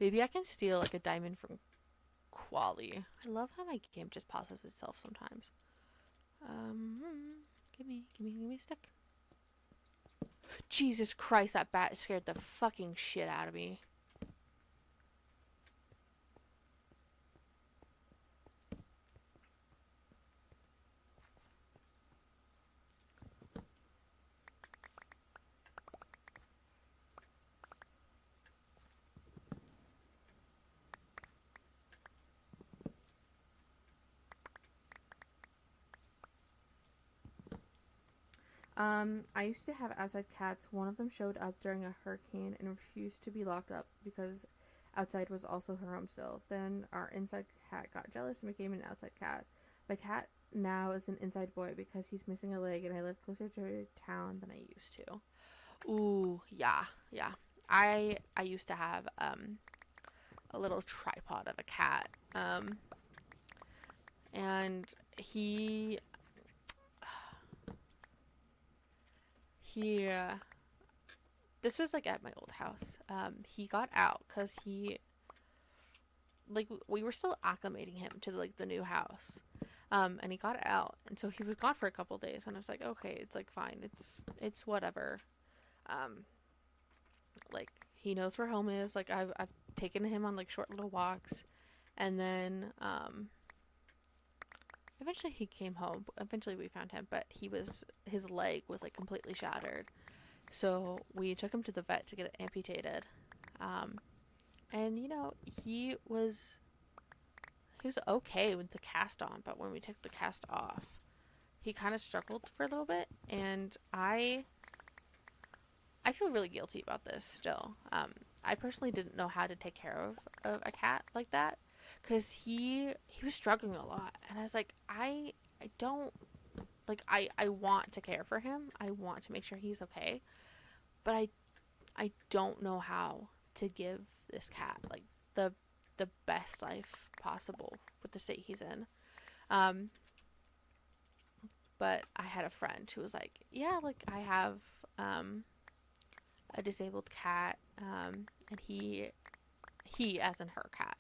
Maybe I can steal like a diamond from Quali. I love how my game just pauses itself sometimes. Give me a stick. Jesus Christ, that bat scared the fucking shit out of me. I used to have outside cats. One of them showed up during a hurricane and refused to be locked up because outside was also her home still. Then our inside cat got jealous and became an outside cat. My cat now is an inside boy because he's missing a leg and I live closer to town than I used to. Ooh, yeah, yeah. I used to have a little tripod of a cat. And he this was like at my old house. He got out cuz he like we were still acclimating him to like the new house. And he got out, and so he was gone for a couple days, and I was like, okay, it's like fine, it's whatever. Um, like he knows where home is. Like I've taken him on like short little walks, and then eventually he came home. Eventually we found him, but his leg was like completely shattered. So we took him to the vet to get it amputated. Um, and he was he was okay with the cast on, but when we took the cast off, he kind of struggled for a little bit, and I feel really guilty about this still. I personally didn't know how to take care of a cat like that because he was struggling a lot, and I was like, I don't like I want to care for him. I want to make sure he's okay, but I don't know how to give this cat like the best life possible with the state he's in. Um, but I had a friend who was like, yeah, like I have a disabled cat, and he as in her cat,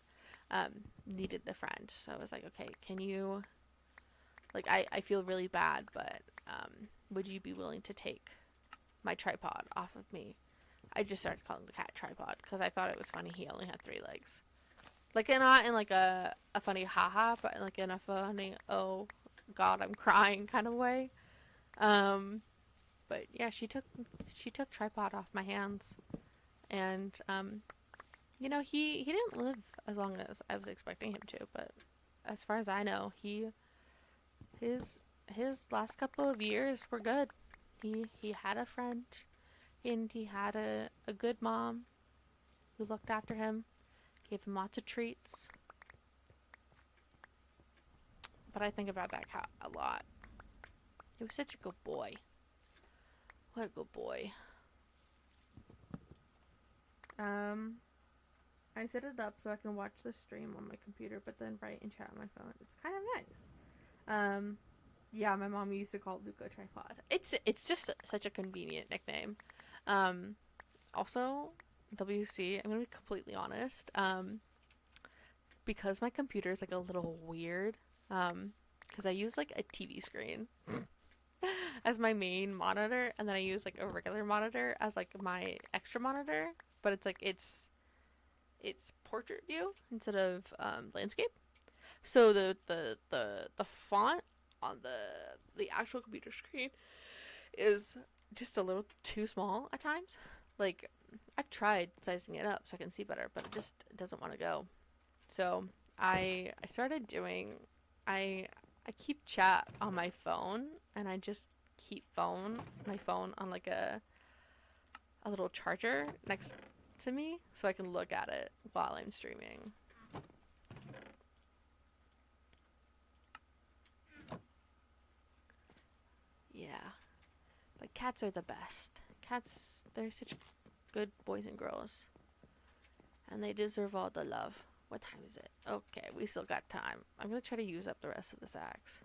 needed a friend. So I was like, okay, can you like I feel really bad, but would you be willing to take my tripod off of me? I just started calling the cat tripod because I thought it was funny. He only had 3 legs. Like not in like a funny haha, but like in a funny oh god I'm crying kind of way. Um, but yeah, she took tripod off my hands, and he didn't live as long as I was expecting him to. But as far as I know, his his last couple of years were good. He had a friend, and he had a good mom who looked after him, gave him lots of treats. But I think about that cat a lot. He was such a good boy. What a good boy. Um, I set it up so I can watch the stream on my computer, but then write and chat on my phone. It's kind of nice. Yeah, my mom used to call Luca tripod. It's just such a convenient nickname. Um, Also, WC, I'm gonna be completely honest. Because my computer is like a little weird. Because I use like a TV screen as my main monitor, and then I use like a regular monitor as like my extra monitor. But it's like it's portrait view instead of landscape. So the font on the actual computer screen is just a little too small at times. Like I've tried sizing it up so I can see better, but it just doesn't want to go. So I started doing I keep chat on my phone, and I just keep my phone on like a little charger next to me so I can look at it while I'm streaming. Yeah. But cats are the best. Cats, they're such good boys and girls. And they deserve all the love. What time is it? Okay, we still got time. I'm gonna try to use up the rest of this axe.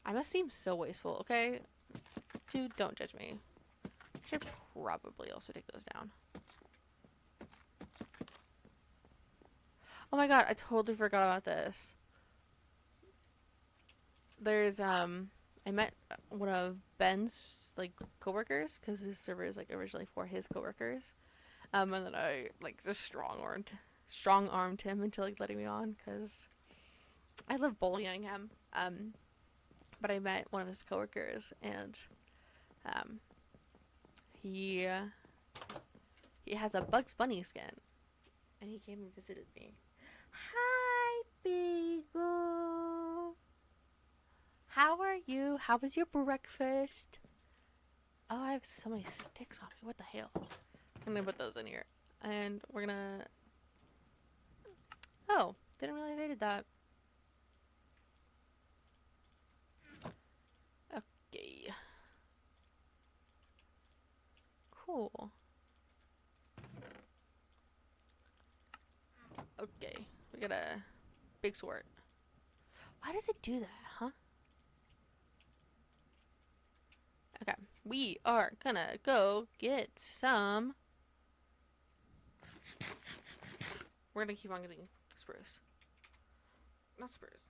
I must seem so wasteful, okay? Dude, don't judge me. I should probably also take those down. Oh my god, I totally forgot about this. There's I met one of Ben's like coworkers because this server is like originally for his coworkers. And then I like just strong armed him into like letting me on because I love bullying him. But I met one of his coworkers, and um, he he has a Bugs Bunny skin, and he came and visited me. Hi, Beagle. how are you? How was your breakfast? Oh, I have so many sticks on me. What the hell? I'm gonna put those in here. And we're gonna... Oh, didn't realize I did that. Okay. Cool. Okay, we got a big sword. Why does it do that, huh? Okay, we are gonna go get some... We're gonna keep on getting spruce. Not spruce.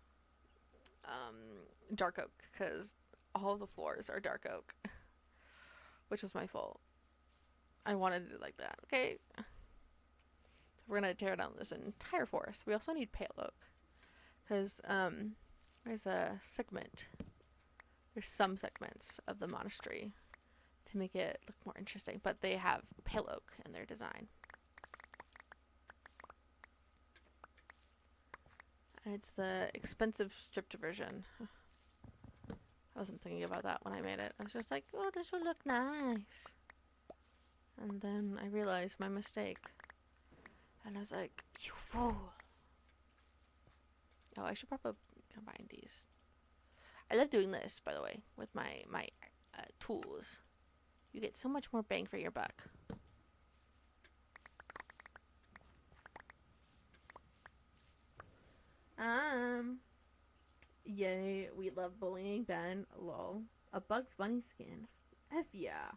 Dark oak, because all of the floors are dark oak. Which was my fault. I wanted it like that, okay? We're gonna tear down this entire forest. We also need pale oak. Because, there's a segment. There's some segments of the monastery to make it look more interesting. But they have pale oak in their design. And it's the expensive stripped version. I wasn't thinking about that when I made it. I was just like, oh, this would look nice. And then I realized my mistake. And I was like, you fool. Oh, I should probably combine these. I love doing this, by the way, with my tools. You get so much more bang for your buck. Yay, we love bullying Ben. Lol. A Bugs Bunny skin. F yeah.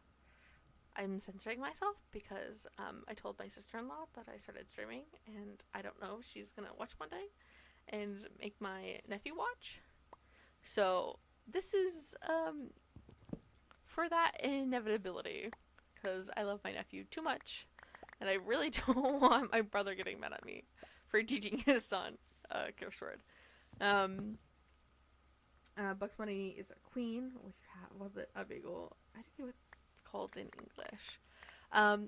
I'm censoring myself because I told my sister-in-law that I started streaming, and I don't know if she's gonna watch one day and make my nephew watch. So this is for that inevitability, because I love my nephew too much, and I really don't want my brother getting mad at me for teaching his son curse word. Bugs Bunny is a queen, which was it a beagle? I think it was called in English. A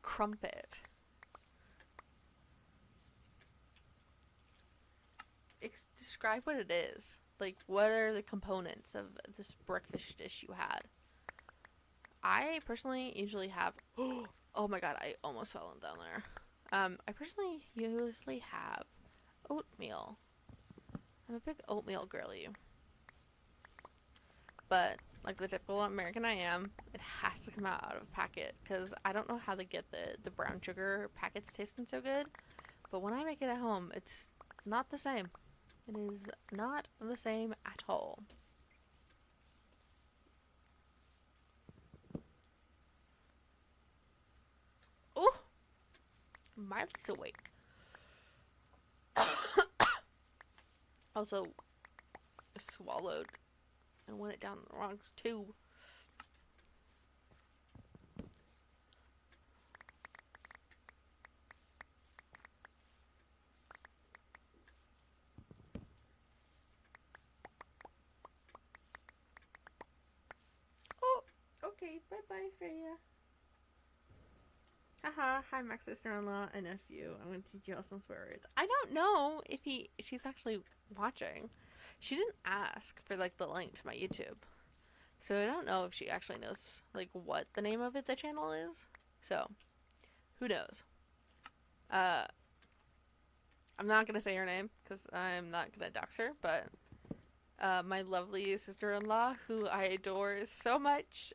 crumpet. Describe what it is. Like, what are the components of this breakfast dish you had? I personally usually have... Oh my god, I almost fell down there. I personally usually have oatmeal. I'm a big oatmeal girly. But, like the typical American I am, it has to come out of a packet, because I don't know how they get the brown sugar packets tasting so good. But when I make it at home, it's not the same. It is not the same at all. Oh! Miley's awake. Also, swallowed and went it down the wrong tube. Oh, okay. Bye-bye, Freya. Haha, hi, my sister-in-law and nephew. I'm gonna teach you all some swear words. I don't know if she's actually watching. She didn't ask for, like, the link to my YouTube. So I don't know if she actually knows, like, what the name of the channel is. So, who knows? I'm not gonna say her name, because I'm not gonna dox her, but my lovely sister-in-law, who I adore so much,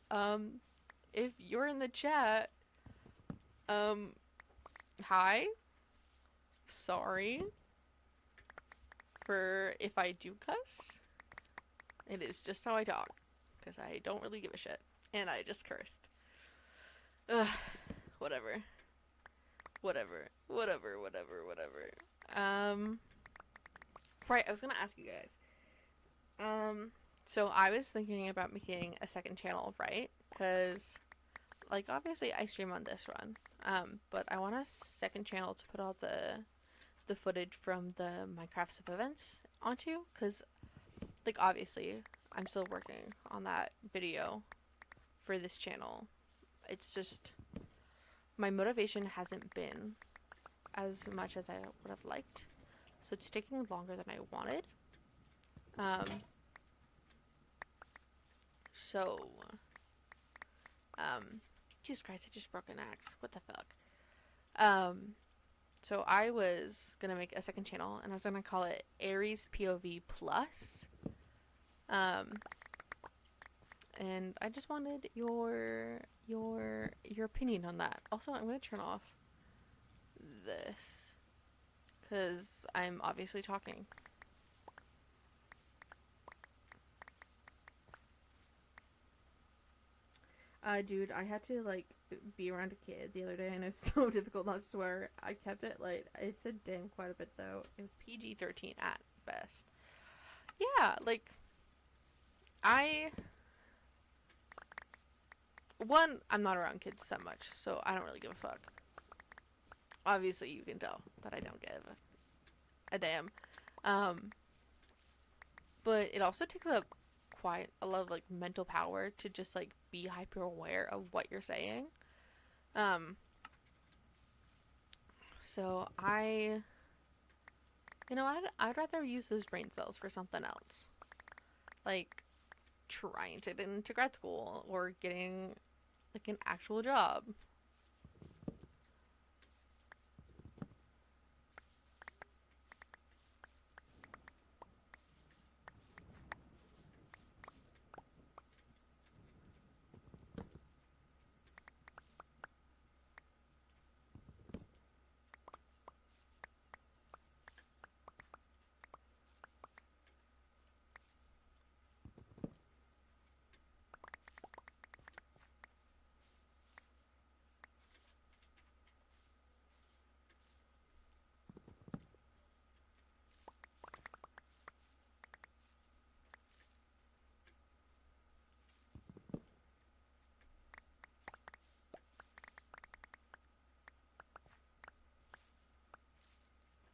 if you're in the chat, hi. Sorry for if I do cuss. It is just how I talk, because I don't really give a shit, and I just cursed. Ugh, whatever. Right, I was gonna ask you guys. So I was thinking about making a second channel, right? Because, like, obviously I stream on this one. But I want a second channel to put all the footage from the Minecraft Civ events onto, because, like, obviously I'm still working on that video for this channel. It's just my motivation hasn't been as much as I would have liked, so it's taking longer than I wanted. So, Jesus Christ, I just broke an axe. What the fuck? So I was gonna make a second channel, and I was gonna call it Aries POV Plus. And I just wanted your opinion on that. Also, I'm gonna turn off this because I'm obviously talking. Dude, I had to like be around a kid the other day, and it's so difficult not to swear. I kept it like it said "damn" quite a bit though. It was PG-13 at best. Yeah, like I I'm not around kids that much, so I don't really give a fuck. Obviously, you can tell that I don't give a damn. But it also takes up quite a lot of like mental power to just like be hyper aware of what you're saying. So I'd rather use those brain cells for something else, like trying to get into grad school or getting like an actual job.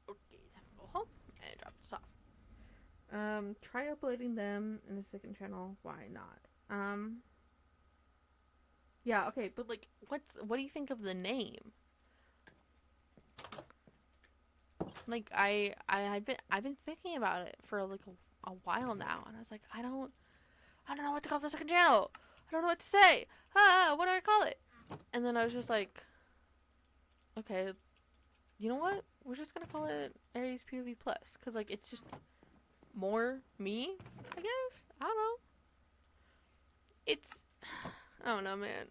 Okay, time to go home and drop this off. Try uploading them in the second channel. Why not? Yeah, okay, But like, what do you think of the name? Like, I've been thinking about it for like a while now, and I was like, I don't know what to call the second channel. I don't know what to say. What do I call it? And then I was just like, okay, you know what? We're just gonna call it Aries POV Plus, cause like it's just more me, I guess. I don't know. It's, I don't know, man.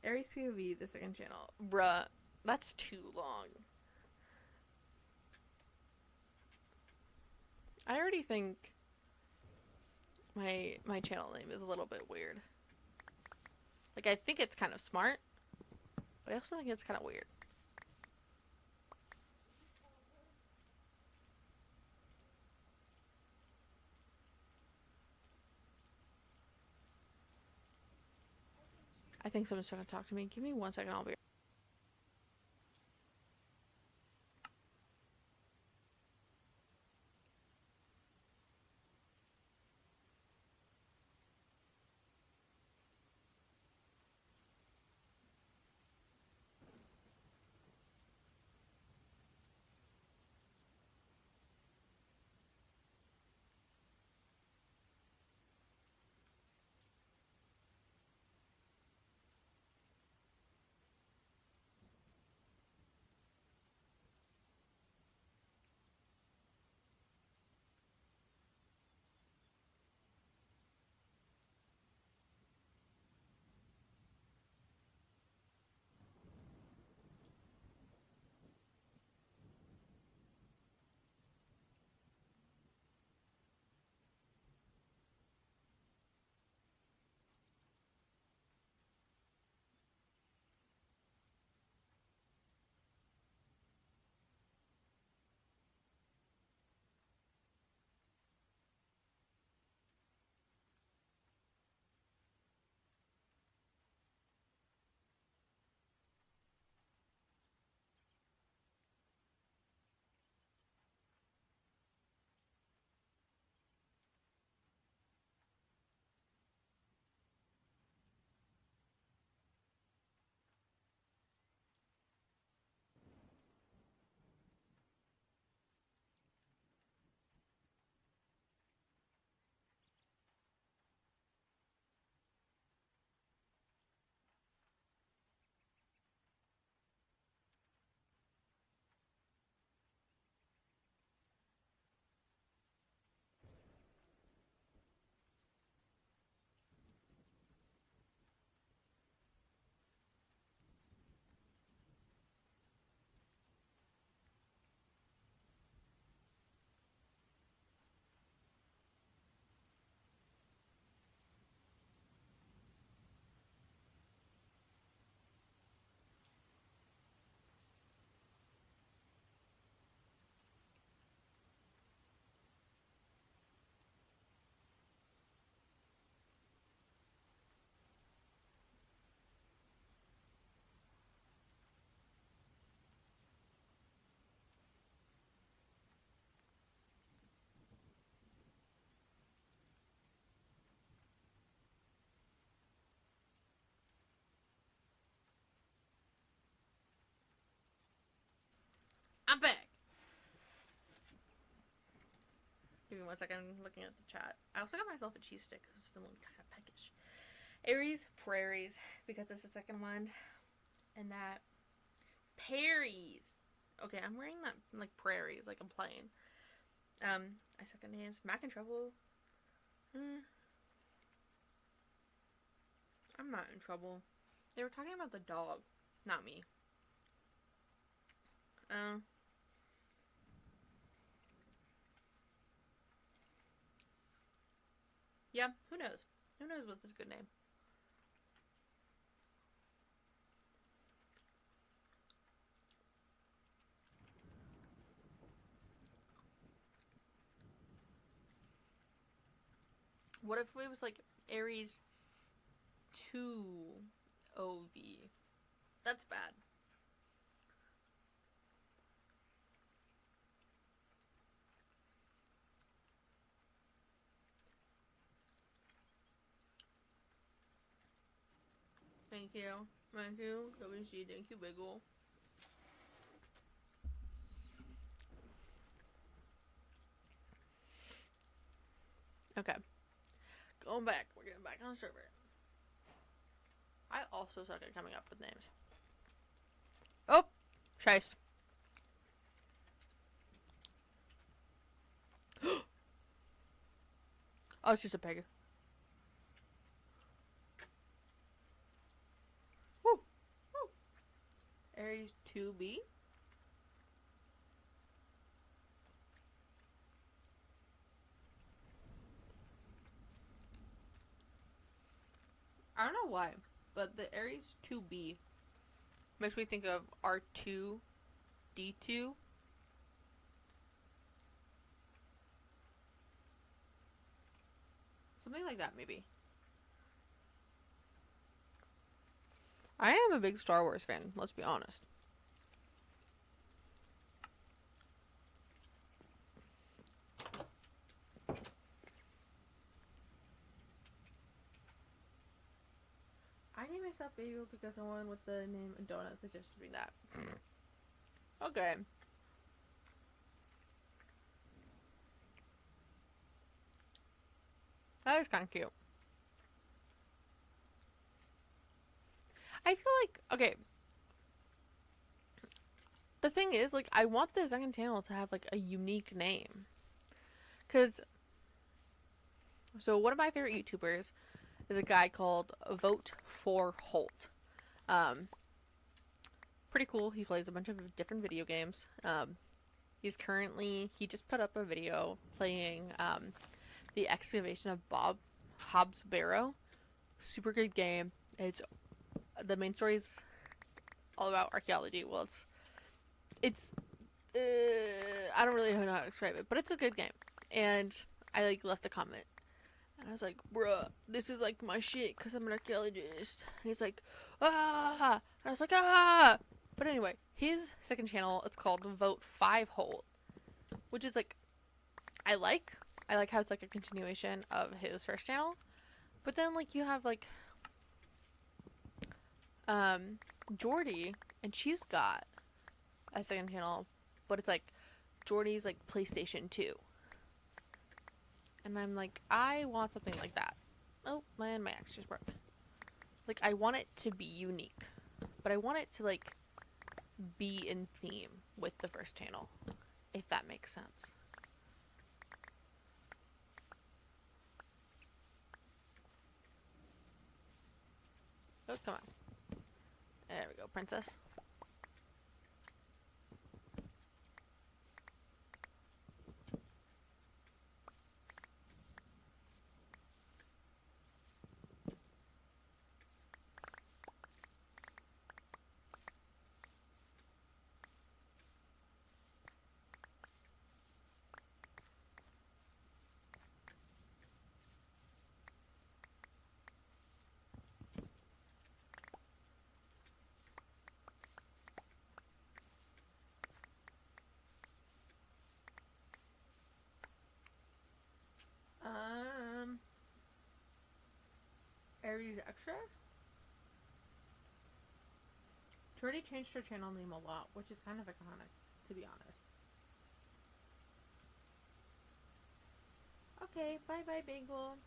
Aries POV, the second channel. Bruh, that's too long. I already think my channel name is a little bit weird. Like, I think it's kind of smart, but I also think it's kind of weird. I think someone's trying to talk to me. Give me 1 second, I'll be I'm back. Give me 1 second. I'm looking at the chat. I also got myself a cheese stick because I'm feeling kind of peckish. Aries, prairies, because it's the second one. And that Perry's. Okay, I'm wearing that like prairies, like I'm playing. I suck at names. Mac and Trouble. I'm not in trouble. They were talking about the dog, not me. Yeah, who knows? Who knows what's this good name? What if it was like Aries 2 OV? That's bad. Thank you. Thank you, WC. Thank you, Biggle. Okay. Going back. We're getting back on the server. I also suck at coming up with names. Oh! Chase. Oh, it's just a pig. Woo! Woo! Aries 2B? I don't know why, but the Aries 2B makes me think of R2D2. Something like that, maybe. I am a big Star Wars fan, let's be honest. I named myself Bagel because someone with the name Donut suggested me that. Okay. That is kind of cute. I feel like, okay. The thing is, like, I want the second channel to have, like, a unique name. Because, so one of my favorite YouTubers is a guy called Vote for Holt. Pretty cool. He plays a bunch of different video games. He just put up a video playing the excavation of Hobbs Barrow. Super good game. The main story is all about archaeology. Well, it's I don't really know how to describe it, but it's a good game. And I like left a comment, and I was like, "Bruh, this is like my shit because I'm an archaeologist." And he's like, "Ah!" And I was like, "Ah!" But anyway, his second channel, it's called Vote 5 Holt, which is like, I like how it's like a continuation of his first channel. But then like you have like Jordy, and she's got a second channel, but it's like Jordy's like PlayStation 2. And I'm like, I want something like that. Oh man, my axe just broke. Like, I want it to be unique, but I want it to like be in theme with the first channel, if that makes sense. Oh, come on. There we go, princess. Aries Extra? Jordy changed her channel name a lot, which is kind of iconic. to be honest. Okay, bye Bagel.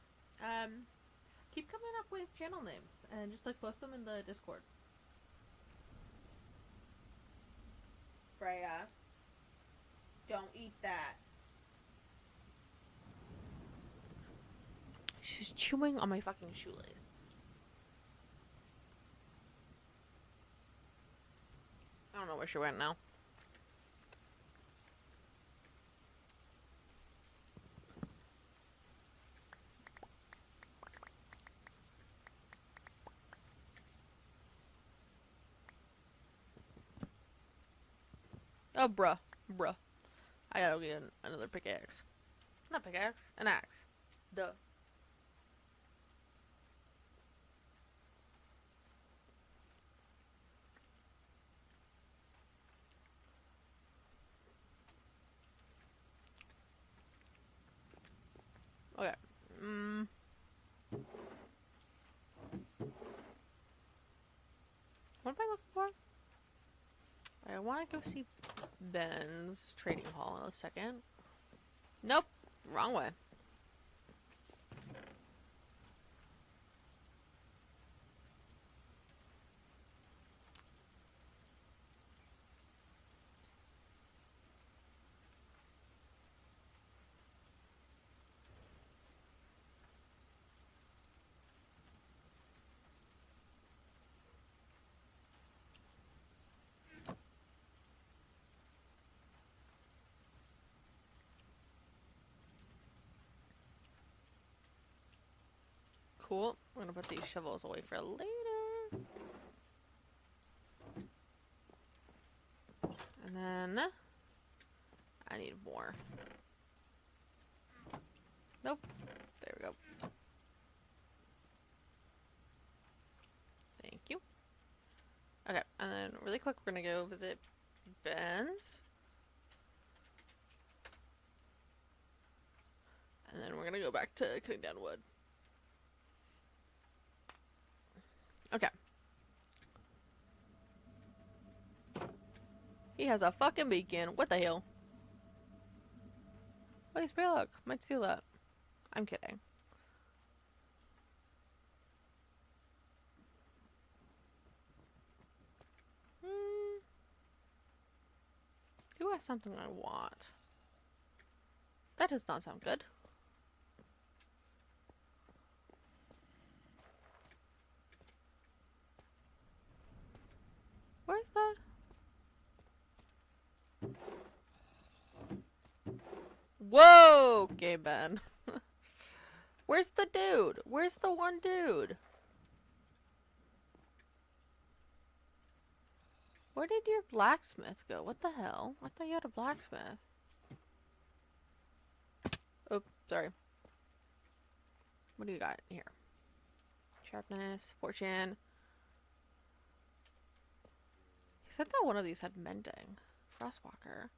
Keep coming up with channel names and just like post them in the Discord. Freya, don't eat that. She's chewing on my fucking shoelace. I don't know where she went now. Oh, bruh. Bruh. I gotta get another pickaxe. Not pickaxe. An axe. Duh. Okay. What am I looking for? I want to go see Ben's trading hall in a second. Nope. Wrong way. Cool. We're gonna put these shovels away for later. And then I need more. Nope. There we go. Thank you. Okay, and then really quick, we're gonna go visit Ben's. And then we're gonna go back to cutting down wood. Okay. He has a fucking beacon. What the hell? Oh, spray luck. Might steal that. I'm kidding. Who has something I want? That does not sound good. Where's the... Whoa! Okay, Ben. Where's the dude? Where's the one dude? Where did your blacksmith go? What the hell? I thought you had a blacksmith. Oh, sorry. What do you got here? Sharpness, fortune. He said that one of these had mending. Frostwalker.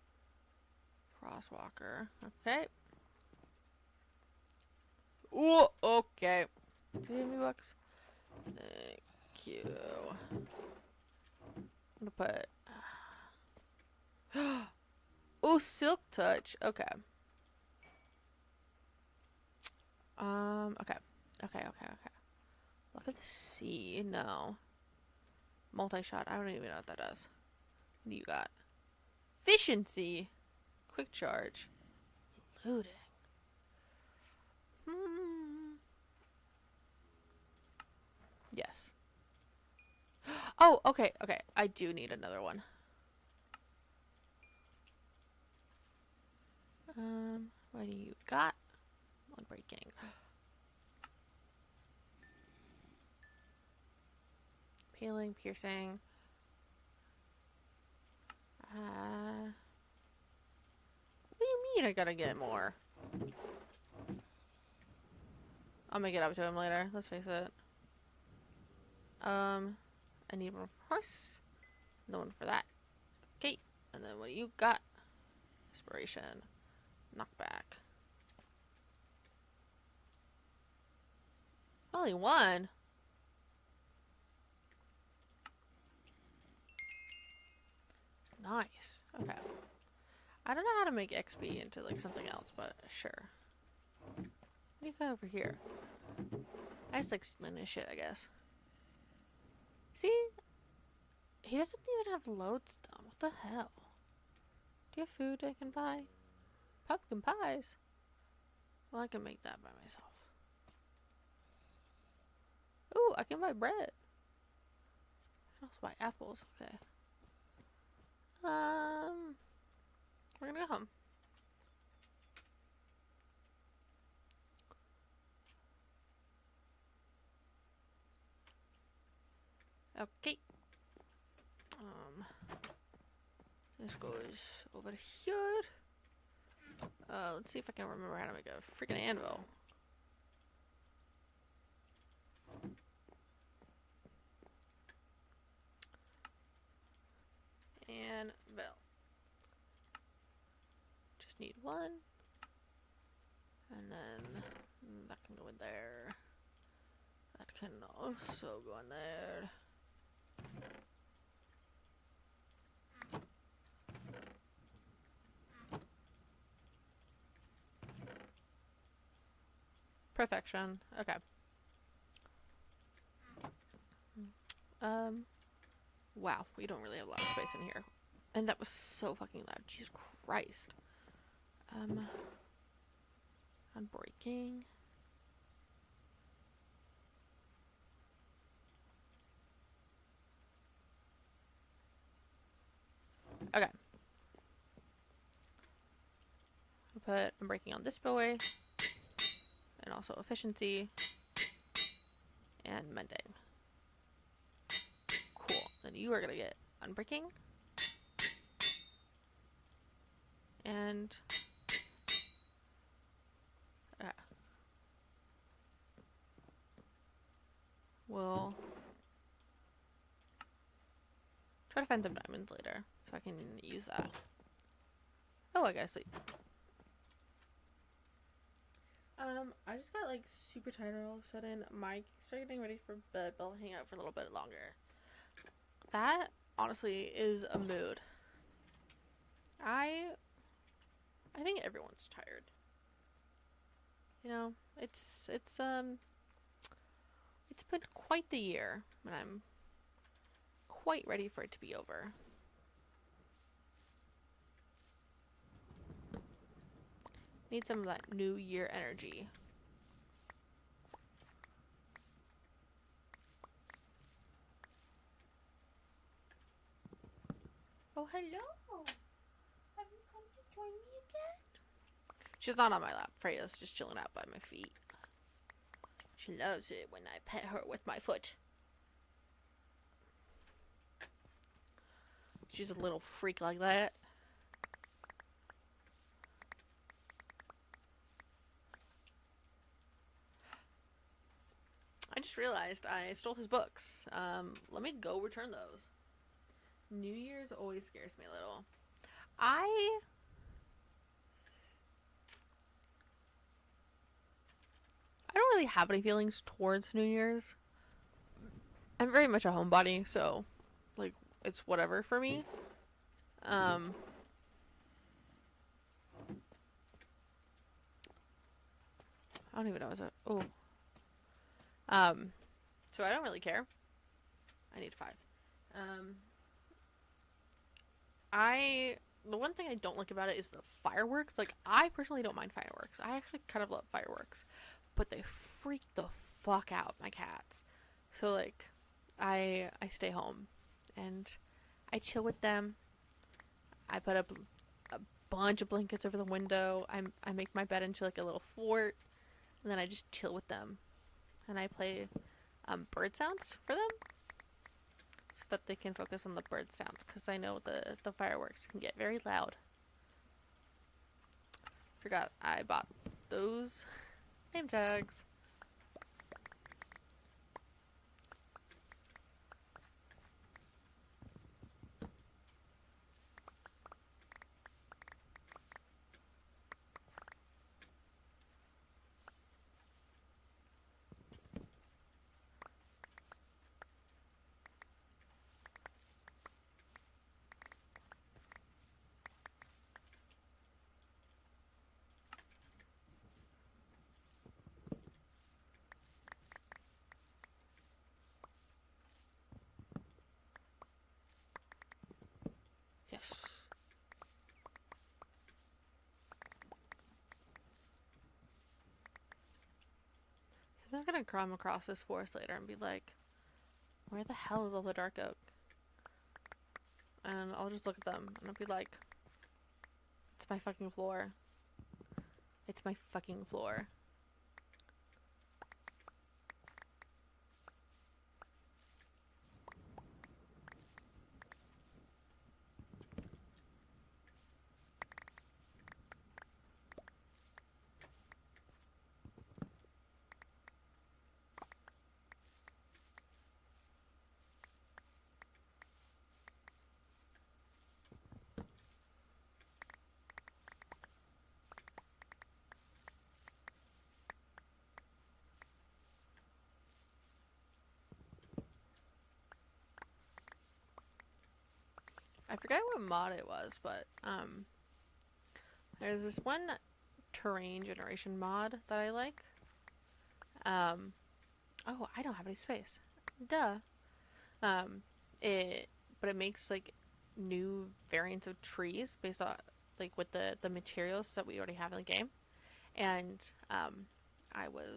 Frostwalker. Okay. Ooh, okay. 2 bucks. Thank you. I'm gonna put... Oh, silk touch. Okay. Okay. Okay. Look at the sea. No. Multi-shot. I don't even know what that does. What do you got? Efficiency. Quick charge. Looting. Yes. Oh, okay. I do need another one. What do you got? One breaking. Peeling, piercing. What do you mean I gotta get more? I'll make it up to him later. Let's face it. I need one for horse. No one for that. Okay. And then what do you got? Inspiration. Knockback. Only one? Nice. Okay. I don't know how to make XP into like something else, but sure. What do you got over here? I just like stealing his shit, I guess. See? He doesn't even have lodestone. What the hell? Do you have food I can buy? Pumpkin pies? Well, I can make that by myself. Ooh, I can buy bread. I can also buy apples. Okay. We're gonna go home. Okay. This goes over here. Let's see if I can remember how to make a freaking anvil. Anvil. Just need one. And then that can go in there. That can also go in there. Perfection. Okay. Wow, we don't really have a lot of space in here. And that was so fucking loud. Jesus Christ. Unbreaking. Okay. I'll put unbreaking on this boy. And also efficiency. And mending. Cool. Then you are gonna get unbreaking. And we'll try to find some diamonds later so I can use that. Oh, I gotta sleep. I just got like super tired all of a sudden. Mike started getting ready for bed, but I'll hang out for a little bit longer. That honestly is a mood. I think everyone's tired. You know, it's been quite the year, and I'm quite ready for it to be over. Need some of that new year energy. Oh, hello. Have you come to join me again? She's not on my lap. Freya's just chilling out by my feet. She loves it when I pet her with my foot. She's a little freak like that. I just realized I stole his books. Let me go return those. New Year's always scares me a little. I don't really have any feelings towards New Year's. I'm very much a homebody, so like it's whatever for me. I don't even know what's so I don't really care. I need 5. The one thing I don't like about it is the fireworks. Like, I personally don't mind fireworks. I actually kind of love fireworks, but they freak the fuck out my cats. So like, I stay home and I chill with them. I put up a bunch of blankets over the window. I make my bed into like a little fort, and then I just chill with them, and I play bird sounds for them so that they can focus on the bird sounds, because I know the fireworks can get very loud. Forgot I bought those name tags. I'm just gonna come across this forest later and be like, where the hell is all the dark oak? And I'll just look at them and I'll be like, it's my fucking floor. It's my fucking floor. I forget what mod it was, but there's this one terrain generation mod that I like. Oh, I don't have any space. Duh. But it makes like new variants of trees based on like with the materials that we already have in the game. And I was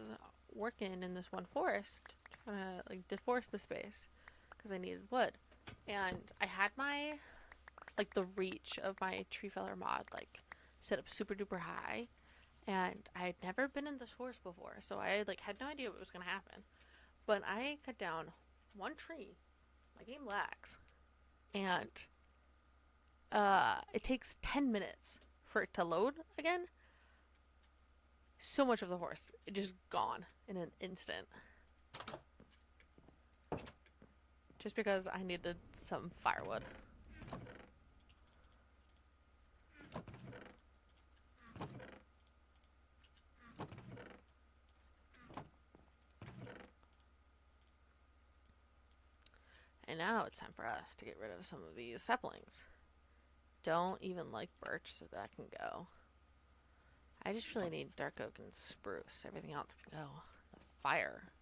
working in this one forest trying to like deforest the space because I needed wood, and I had my like the reach of my tree feller mod like set up super duper high, and I had never been in this forest before, so I like had no idea what was gonna happen. But I cut down one tree, my game lags, and it takes 10 minutes for it to load again. So much of the horse, it just gone in an instant. Just because I needed some firewood. And now it's time for us to get rid of some of these saplings. Don't even like birch, so that can go. I just really need dark oak and spruce. Everything else can go. The fire.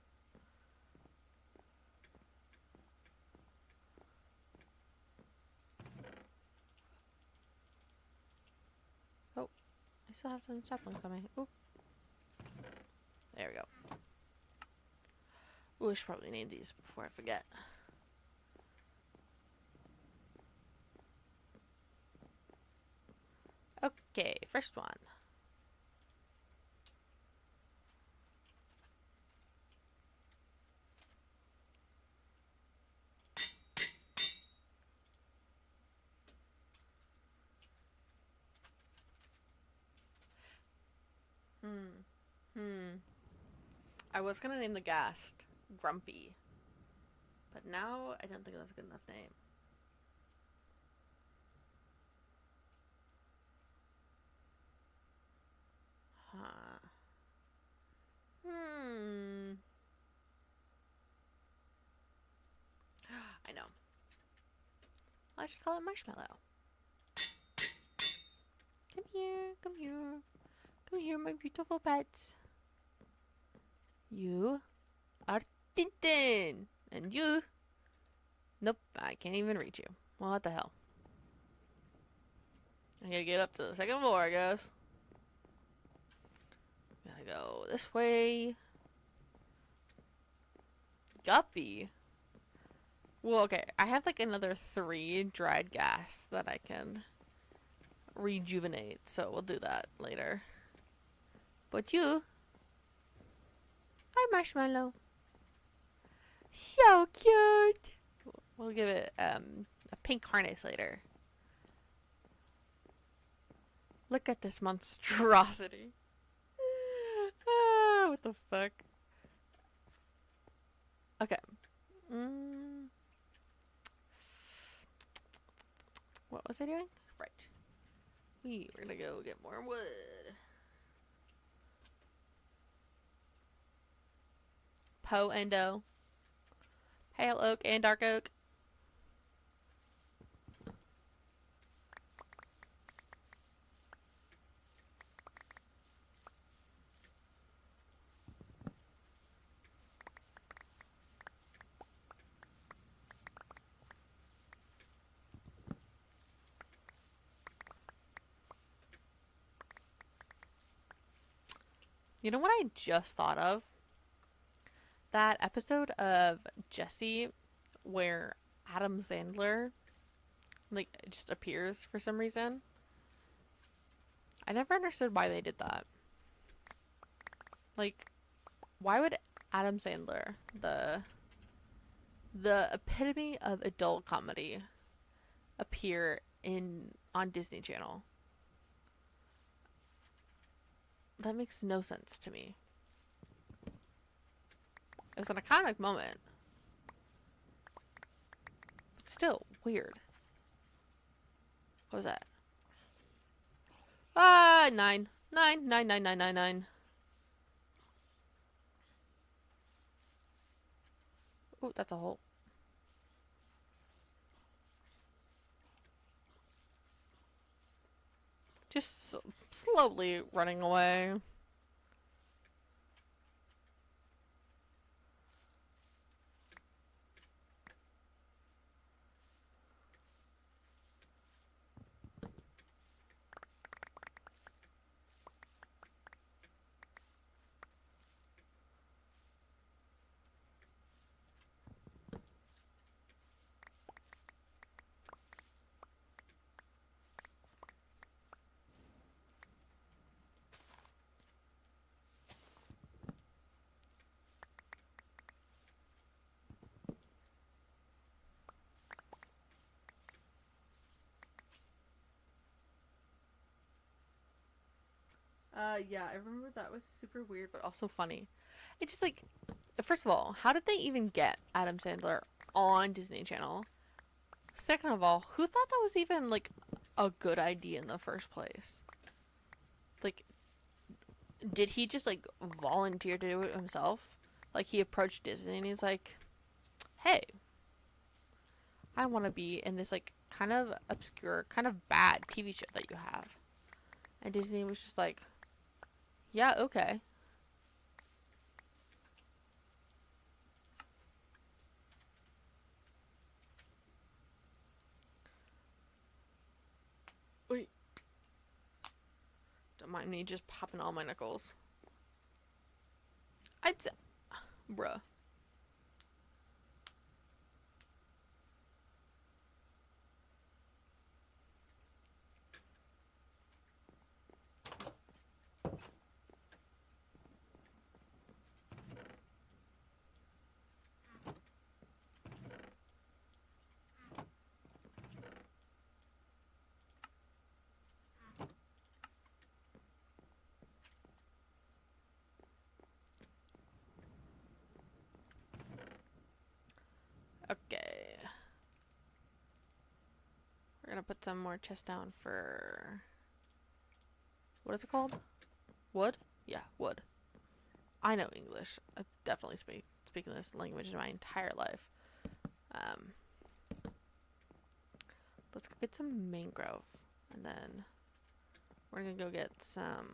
Oh, I still have some saplings on my... Oop. There we go. Ooh, I should probably name these before I forget. Okay, first one. I was gonna name the ghast Grumpy, but now I don't think that's a good enough name. Huh. I know. I should call it Marshmallow. Come here, come here. Come here, my beautiful pets. You are Tintin. And you... Nope, I can't even reach you. Well, what the hell. I gotta get up to the second floor, I guess. Gotta go this way. Guppy. Well, okay. I have like another 3 dried gas that I can rejuvenate, so we'll do that later. But you... Hi, Marshmallow. So cute. We'll give it a pink harness later. Look at this monstrosity. What the fuck? Okay. What was I doing? Right. We're gonna go get more wood. Poe Endo. Pale oak and dark oak. You know what I just thought of? that episode of Jessie where Adam Sandler like just appears for some reason. I never understood why they did that. Like, why would Adam Sandler, the epitome of adult comedy, appear in on Disney Channel? That makes no sense to me. It was an iconic moment. But still, weird. What was that? Ah, 9. 9, 9, 9, 9, 9, 9. Oh, that's a hole. Just slowly running away. Yeah, I remember that was super weird, but also funny. It's just like, first of all, how did they even get Adam Sandler on Disney Channel? Second of all, who thought that was even like a good idea in the first place? Like, did he just like volunteer to do it himself? Like, he approached Disney and he's like, hey, I want to be in this like kind of obscure, kind of bad TV show that you have. And Disney was just like, yeah, okay. Wait. Don't mind me just popping all my knuckles. I'd say, bruh. Okay. We're gonna put some more chest down for... What is it called? Wood? Yeah, wood. I know English. I've definitely speaking this language in my entire life. Let's go get some mangrove. And then we're gonna go get some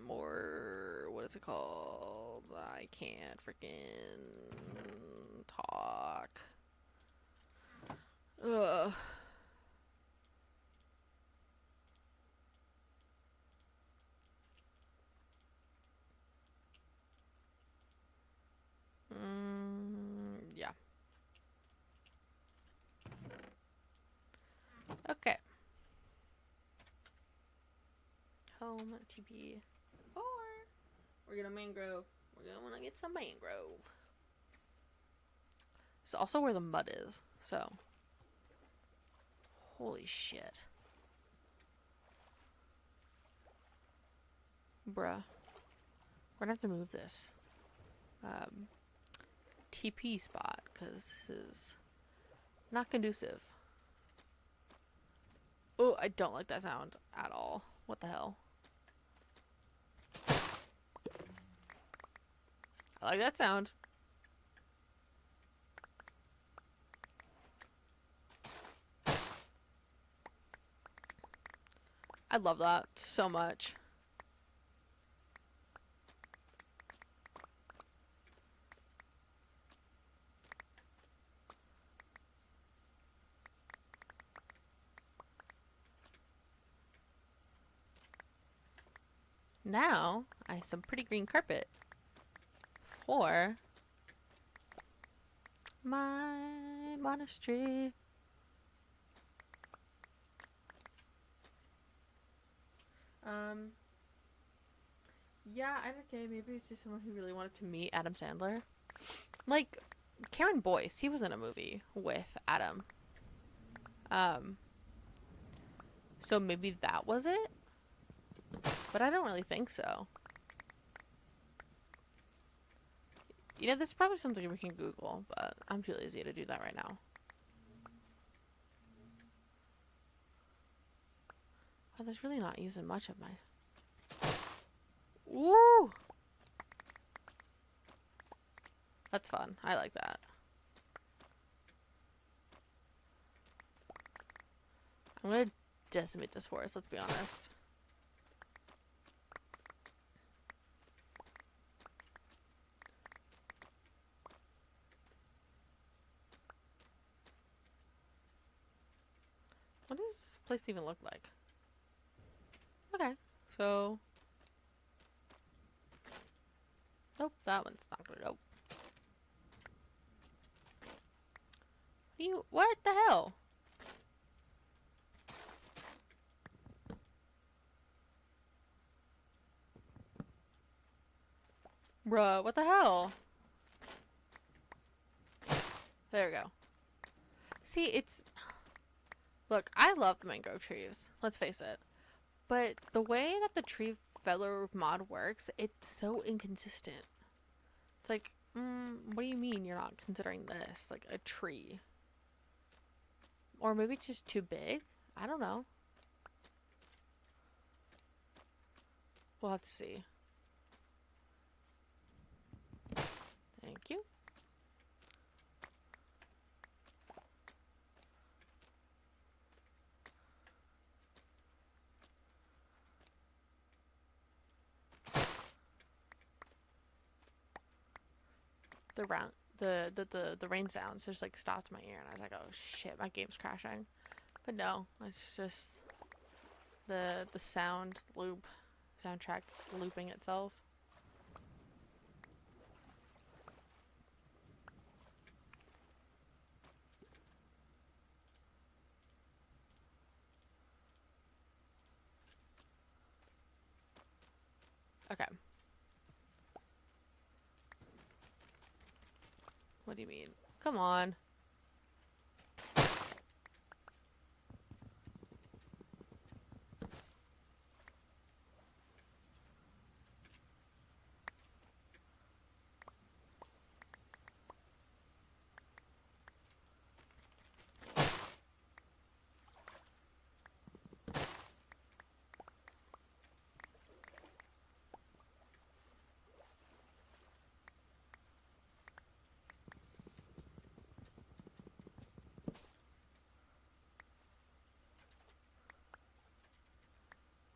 more... What is it called? I can't freaking talk. Ugh. Yeah. Okay. Home TP4. We're gonna mangrove. We're gonna wanna get some mangrove. It's also where the mud is, so. Holy shit. Bruh. We're gonna have to move this TP spot, because this is not conducive. Oh, I don't like that sound at all. What the hell? I like that sound. I love that so much. Now, I have some pretty green carpet for my monastery. Um, yeah, and okay, maybe it's just someone who really wanted to meet Adam Sandler. Like, Karen Boyce, he was in a movie with Adam. Um, so maybe that was it? But I don't really think so. You know, this is probably something we can Google, but I'm too lazy to do that right now. Oh, that's really not using much of my... Woo! That's fun. I like that. I'm gonna decimate this forest, let's be honest. What does this place even look like? Okay, so... Nope, that one's not good. Nope. What the hell? Bruh, what the hell? There we go. See, it's... Look, I love the mangrove trees. Let's face it. But the way that the tree feller mod works, it's so inconsistent. It's like, what do you mean you're not considering this? Like, a tree. Or maybe it's just too big? I don't know. We'll have to see. Thank you. The rain sounds just like stopped my ear, and I was like, oh shit, my game's crashing. But no, it's just the soundtrack looping itself. Okay. What do you mean? Come on.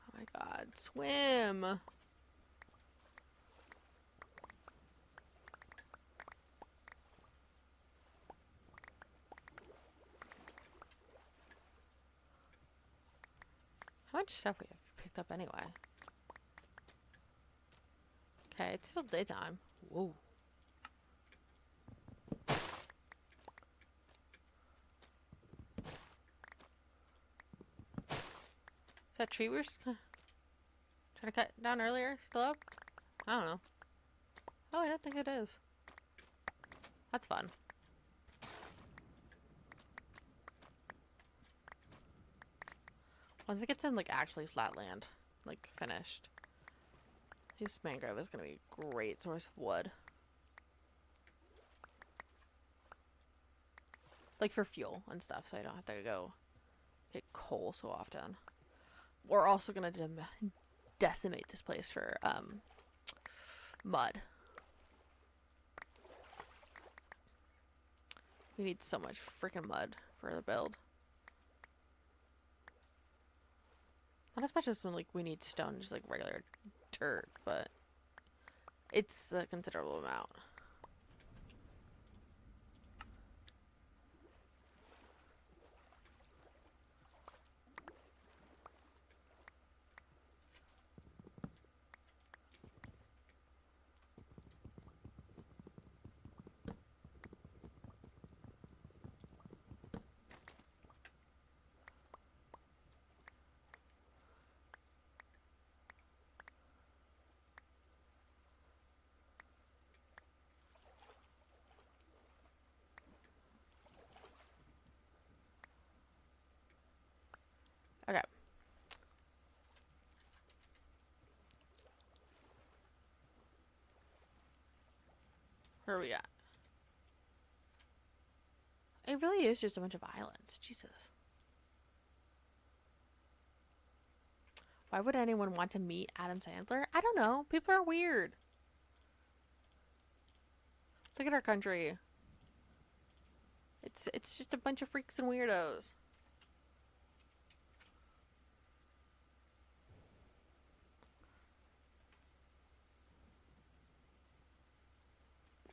Oh my god, swim! How much stuff we have picked up anyway? Okay, it's still daytime. Whoa. Is that tree we were trying to cut down earlier still up? I don't know. Oh, I don't think it is. That's fun. Once it gets in, like, actually flat land, like, finished, this mangrove is gonna be a great source of wood. Like, for fuel and stuff, so I don't have to go get coal so often. We're also gonna decimate this place for, mud. We need so much freaking mud for the build. Not as much as when, like, we need stone, just like regular dirt, but it's a considerable amount. Okay. Where are we at? It really is just a bunch of islands. Jesus. Why would anyone want to meet Adam Sandler? I don't know. People are weird. Look at our country. It's just a bunch of freaks and weirdos.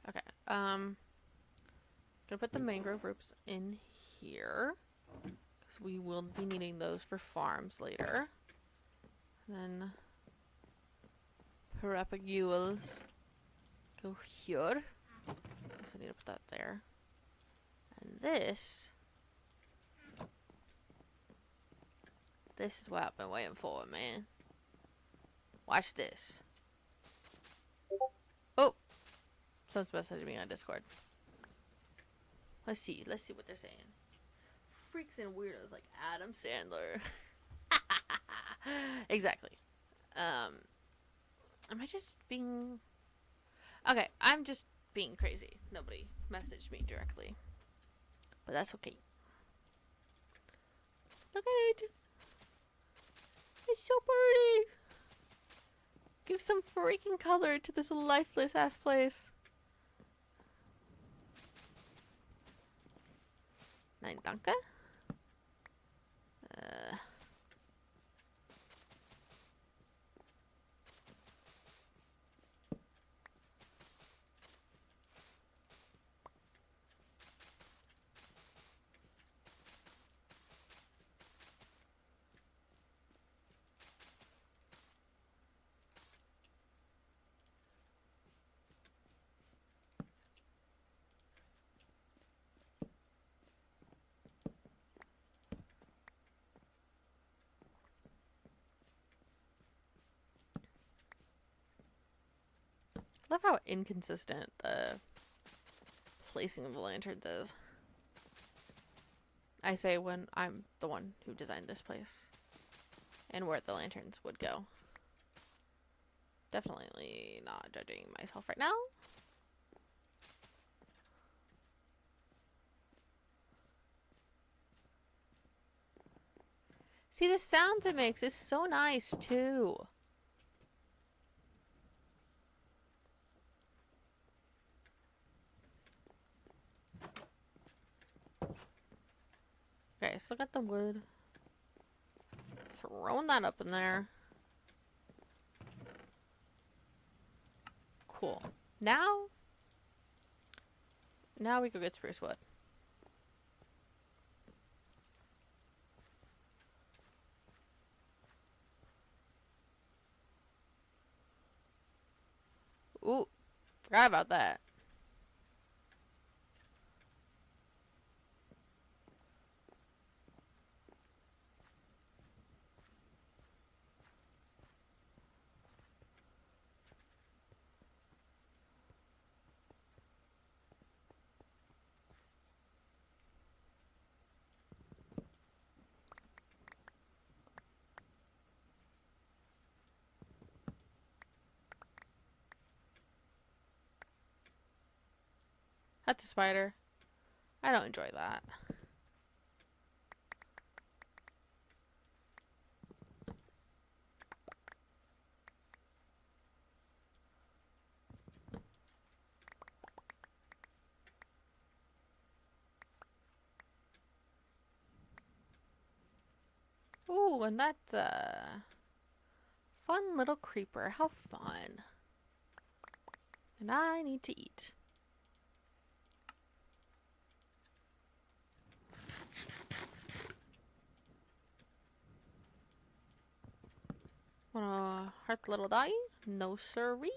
Okay. Gonna put the mangrove ropes in here because we will be needing those for farms later. And then parapagules go here. So I need to put that there. And this is what I've been waiting for, man. Watch this. Oh! Someone's messaging me on Discord. Let's see what they're saying. Freaks and weirdos like Adam Sandler. Exactly. Am I just being... Okay, I'm just being crazy. Nobody messaged me directly. But that's okay. Look at it! It's so pretty! Give some freaking color to this lifeless ass place. Nein, danke. Love how inconsistent the placing of the lanterns is. I say when I'm the one who designed this place and where the lanterns would go. Definitely not judging myself right now. See, the sounds it makes is so nice too. Okay, so look at the wood. Throwing that up in there. Cool. Now we go get spruce wood. Ooh, forgot about that. That's a spider. I don't enjoy that. Ooh, and that's a fun little creeper. How fun. And I need to eat. Wanna hurt the little doggy? No siree.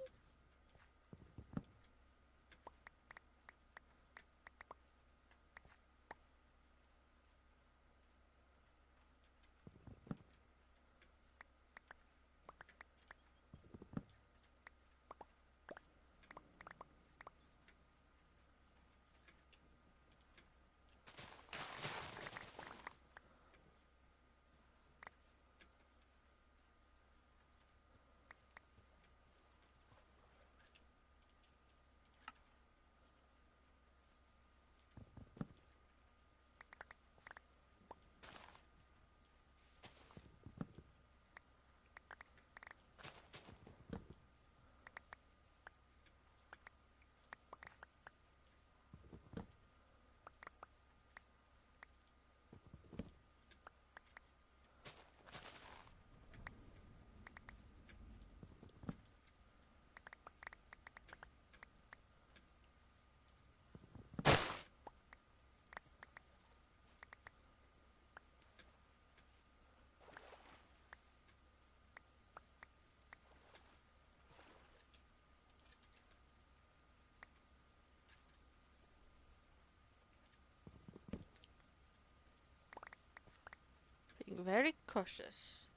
very cautious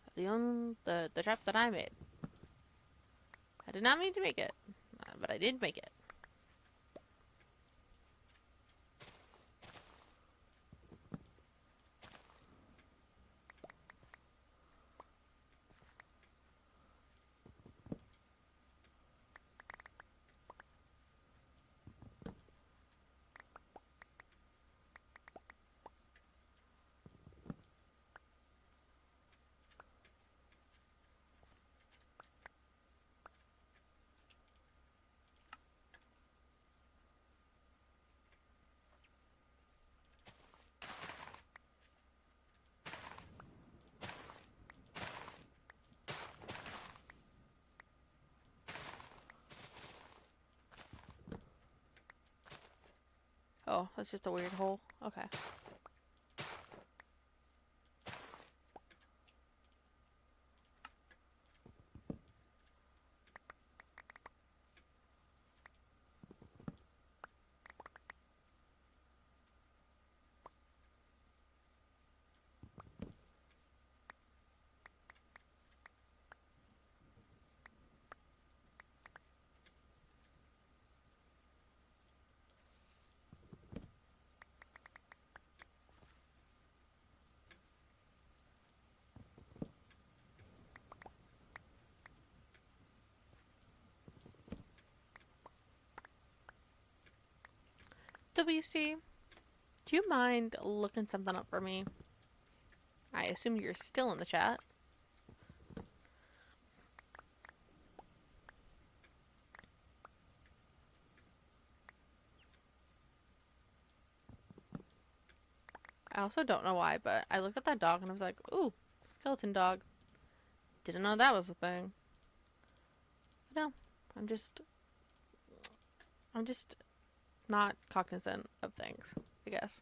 of the trap that I made. I did not mean to make it, but I did make it. Oh, that's just a weird hole. Okay. WC, do you mind looking something up for me? I assume you're still in the chat. I also don't know why, but I looked at that dog and I was like, ooh, skeleton dog. Didn't know that was a thing. No, I'm just not cognizant of things, I guess.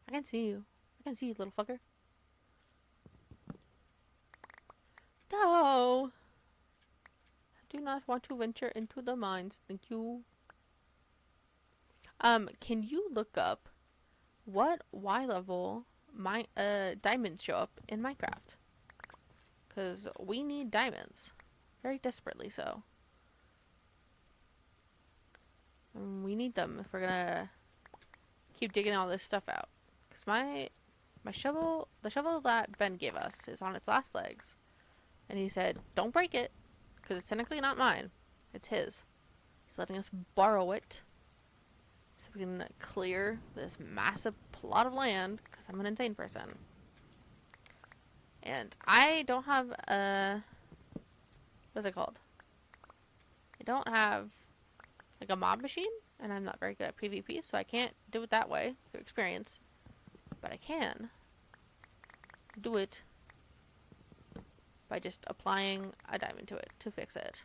I can see you. I can see you, little fucker. No! I do not want to venture into the mines. Thank you. Can you look up what Y level diamonds show up in Minecraft? Because we need diamonds. Very desperately so. And we need them if we're gonna keep digging all this stuff out. Because my shovel, the shovel that Ben gave us, is on its last legs. And he said, don't break it. Because it's technically not mine. It's his. He's letting us borrow it. So we can clear this massive plot of land. Because I'm an insane person. And I don't have a... What's it called? I don't have like a mob machine. And I'm not very good at PvP. So I can't do it that way through experience. But I can do it by just applying a diamond to it to fix it.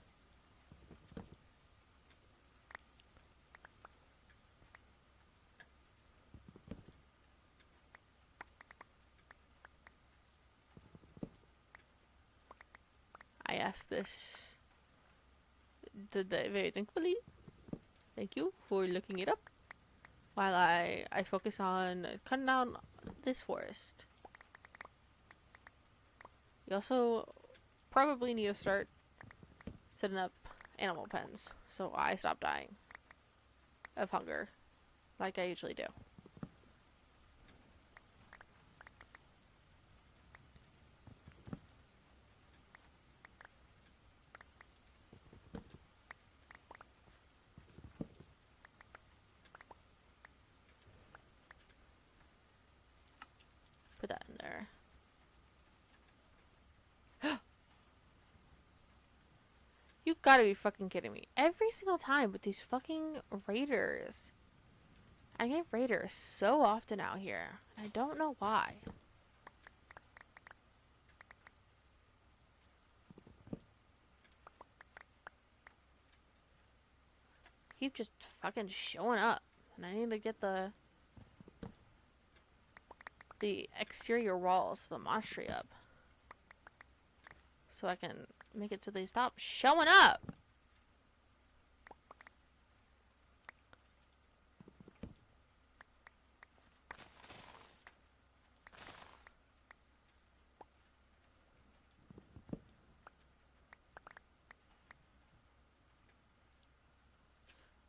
I asked this very thankfully. Thank you for looking it up. While I focus on cutting down this forest. You also probably need to start setting up animal pens so I stop dying of hunger like I usually do. Put that in there. You gotta be fucking kidding me. Every single time with these fucking raiders. I get raiders so often out here. I don't know why. Keep just fucking showing up. And I need to get the exterior walls, the monastery up. So I can make it so they stop showing up.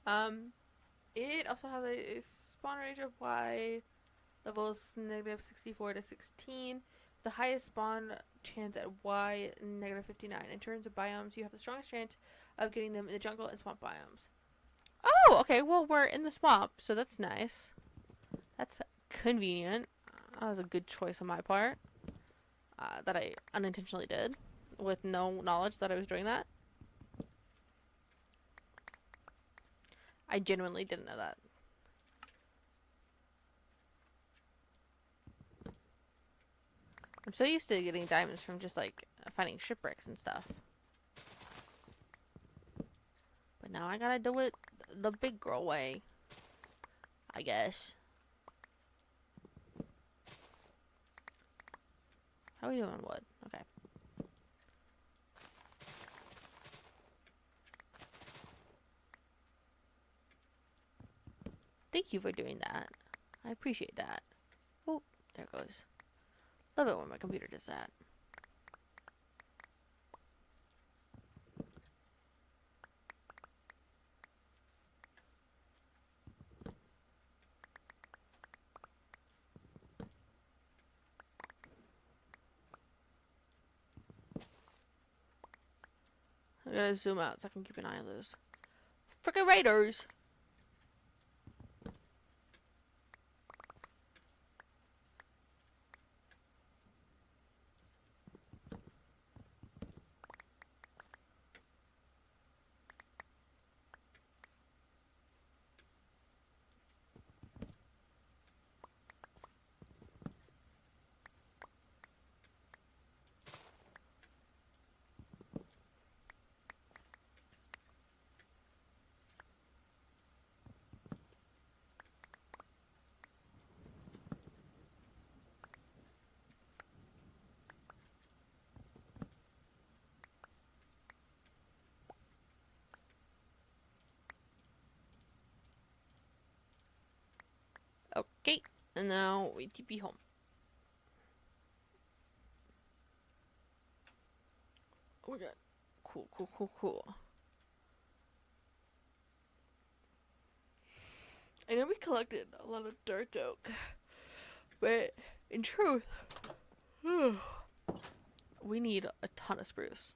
Um, it also has a spawn range of Y levels -64 to 16. The highest spawn chance at Y -59. In terms of biomes, you have the strongest chance of getting them in the jungle and swamp biomes. Oh, okay. Well, we're in the swamp, so that's nice. That's convenient. That was a good choice on my part. That I unintentionally did, with no knowledge that I was doing that. I genuinely didn't know that. I'm so used to getting diamonds from just like finding shipwrecks and stuff. But now I gotta do it the big girl way, I guess. How are we doing on wood? Okay. Thank you for doing that. I appreciate that. Oh, there it goes. Love it when my computer does that. I gotta zoom out so I can keep an eye on those frickin' raiders. Okay, and now we TP home. Oh my god. Cool, cool, cool, cool. I know we collected a lot of dirt oak, but in truth, we need a ton of spruce.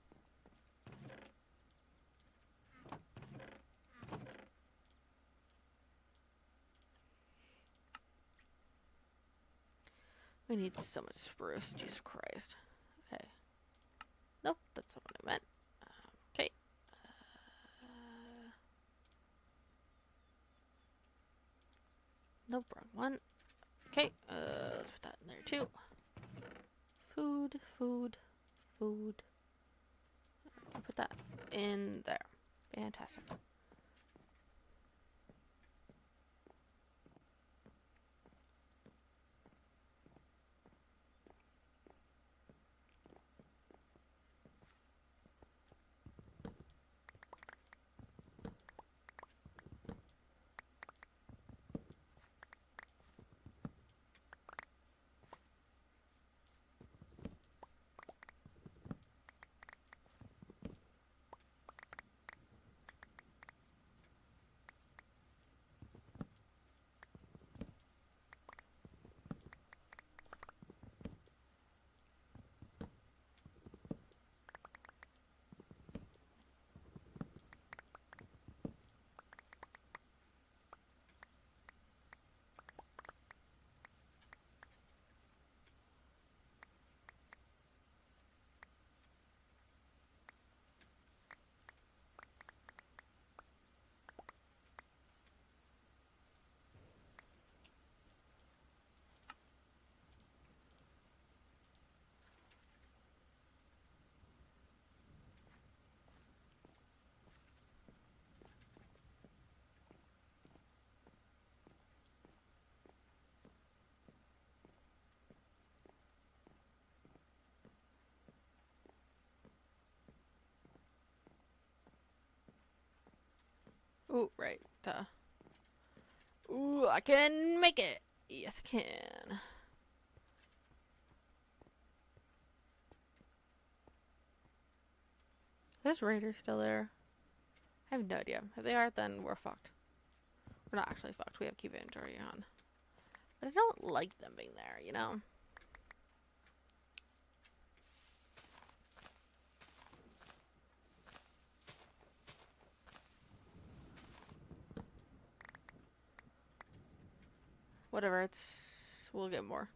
We need so much spruce, Jesus Christ. Okay. Nope, that's not what I meant. Okay. Nope, wrong one. Okay, let's put that in there too. Food, food, food. I'll put that in there. Fantastic. Ooh, right. Ooh, I can make it. Yes, I can. Those raiders still there? I have no idea. If they are, then we're fucked. We're not actually fucked. We have keep inventory on. But I don't like them being there, you know? Whatever, we'll get more.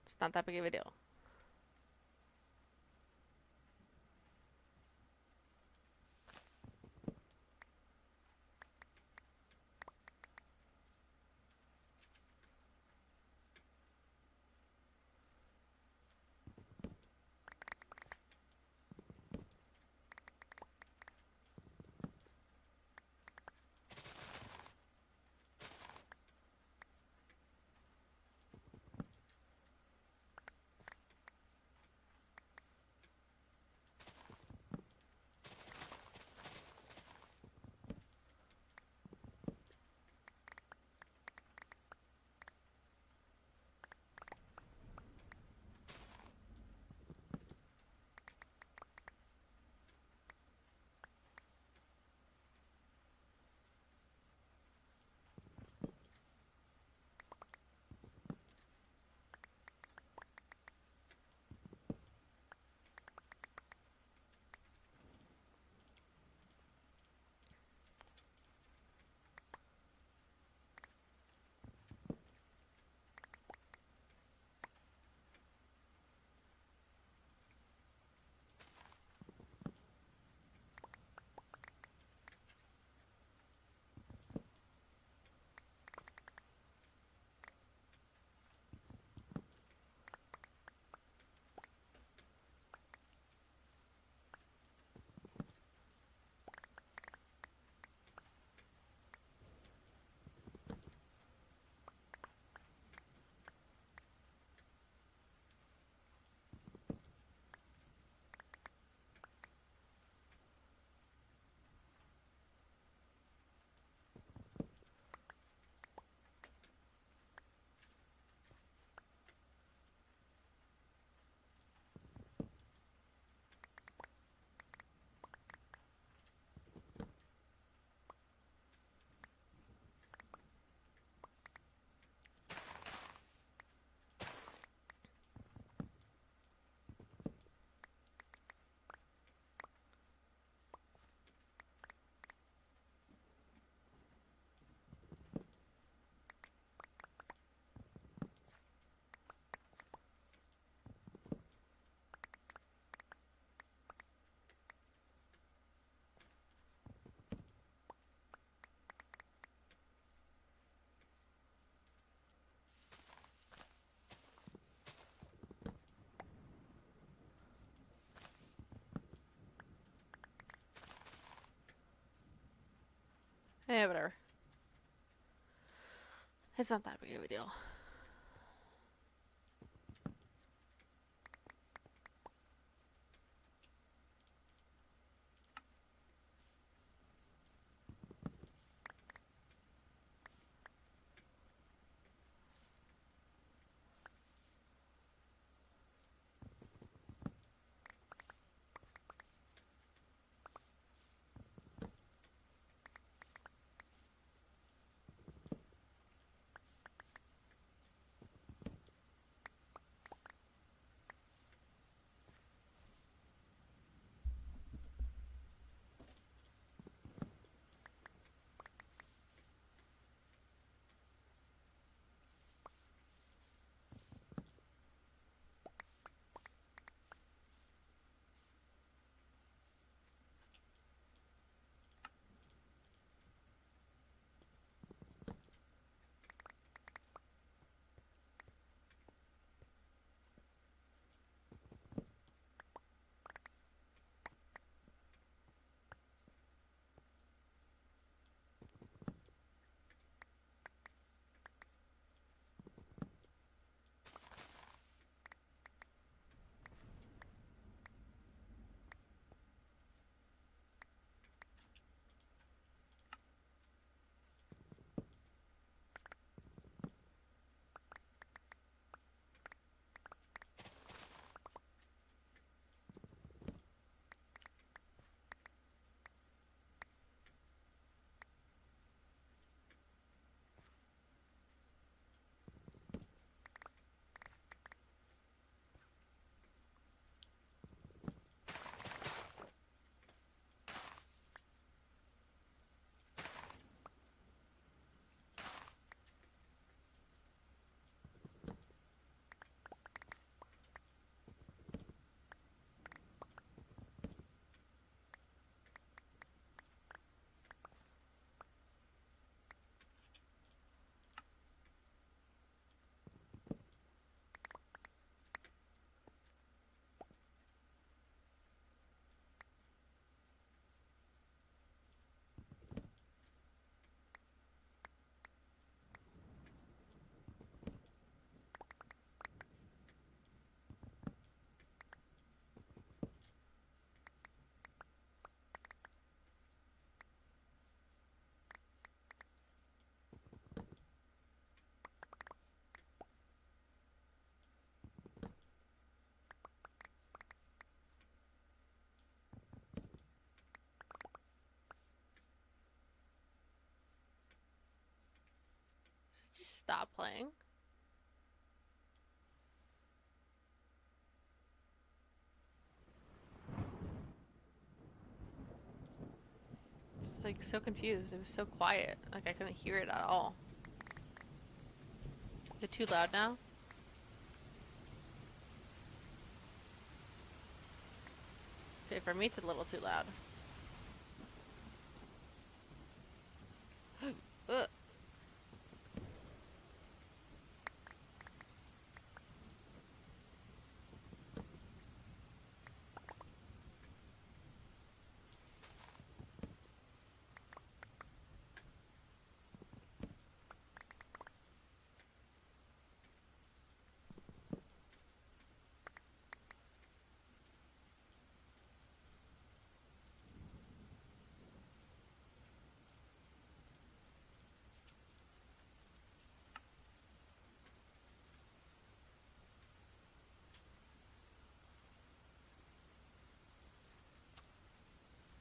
It's not that big of a deal. Eh, whatever. It's not that big of a deal. stop playing. Just like so confused. It was so quiet. Like I couldn't hear it at all. Is it too loud now? Okay, for me it's a little too loud. Ugh.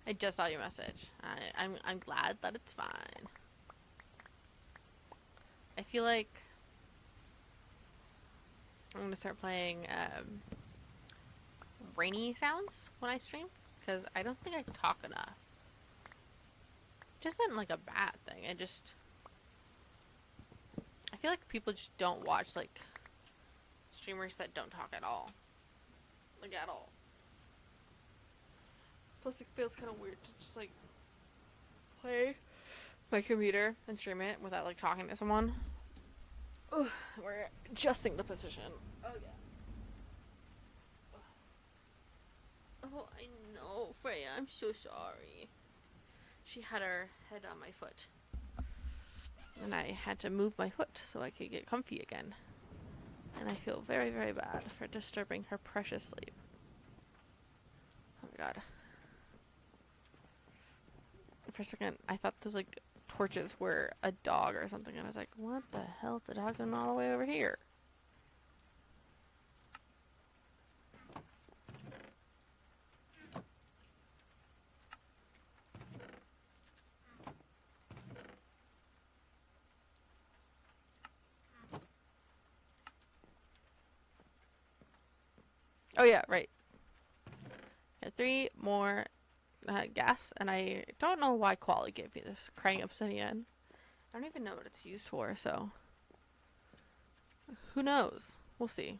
I just saw your message. I'm glad that it's fine. I feel like I'm gonna start playing rainy sounds when I stream, because I don't think I talk enough. Just isn't like a bad thing. I feel like people just don't watch like streamers that don't talk at all. Like at all. Plus it feels kind of weird to just like play my computer and stream it without like talking to someone. Ugh, we're adjusting the position. Oh yeah. Oh, I know, Freya. I'm so sorry. She had her head on my foot. And I had to move my foot so I could get comfy again. And I feel very, very bad for disturbing her precious sleep. Oh my god. For a second, I thought those like torches were a dog or something, and I was like, what the hell is a dog doing all the way over here? Oh yeah, right. Got 3 more gas, and I don't know why Quali gave me this crying obsidian. I don't even know what it's used for, so who knows? We'll see.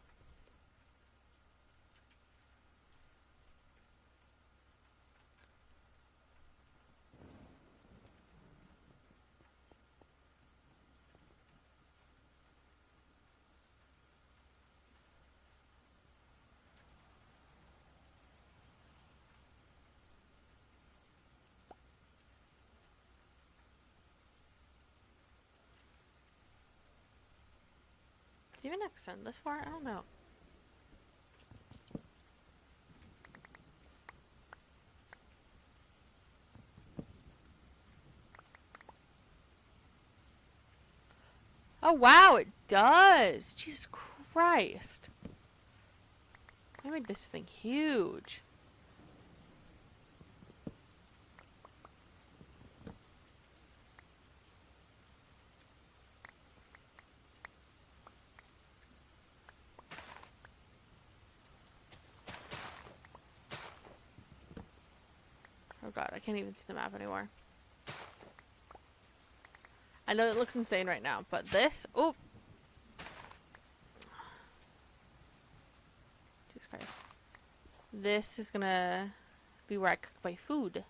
Did you even extend this far? I don't know. Oh wow, it does! Jesus Christ. I made this thing huge. Oh god, I can't even see the map anymore. I know it looks insane right now, but this... Oh! Jesus Christ. This is gonna be where I cook my food.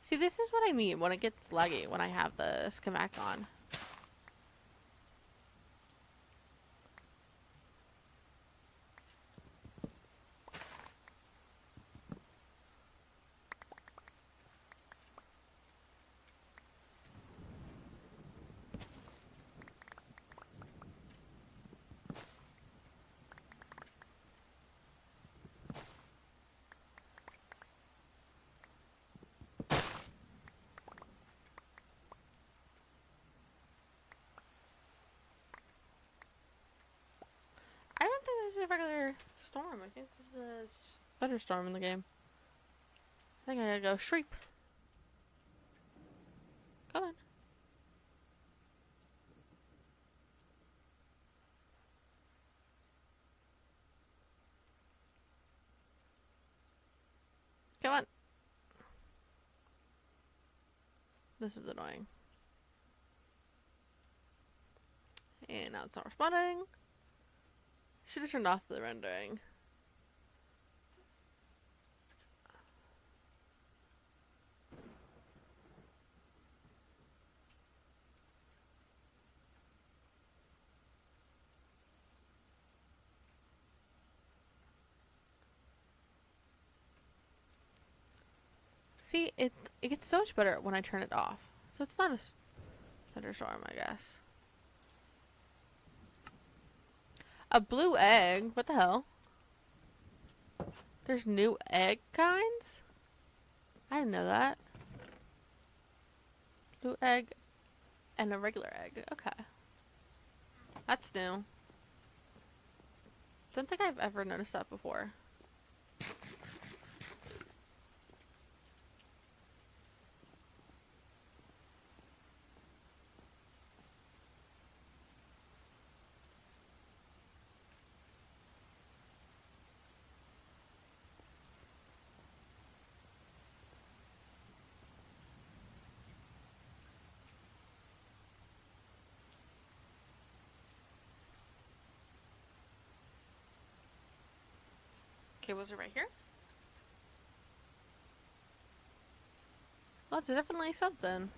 See, this is what I mean when it gets laggy, when I have the schematic on. I don't think this is a regular storm. I think this is a thunderstorm in the game. I think I gotta go shriek. Come on. Come on. This is annoying. And now it's not responding. Should have turned off the rendering. See, it gets so much better when I turn it off. So it's not a thunderstorm, I guess. A blue egg? What the hell? There's new egg kinds? I didn't know that. Blue egg and a regular egg. Okay. That's new. Don't think I've ever noticed that before. Okay, was it right here? Well, it's definitely something.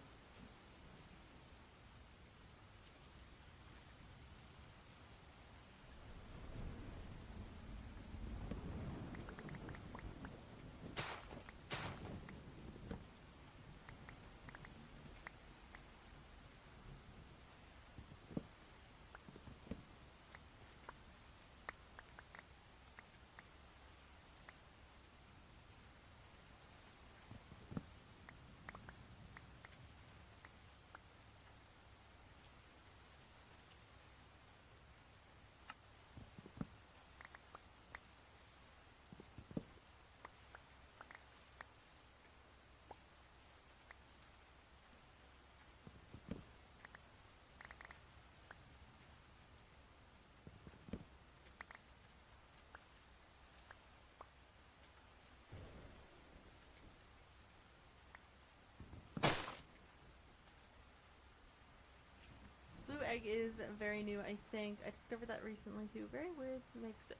Blue egg is very new, I think. I discovered that recently too. Very weird. Makes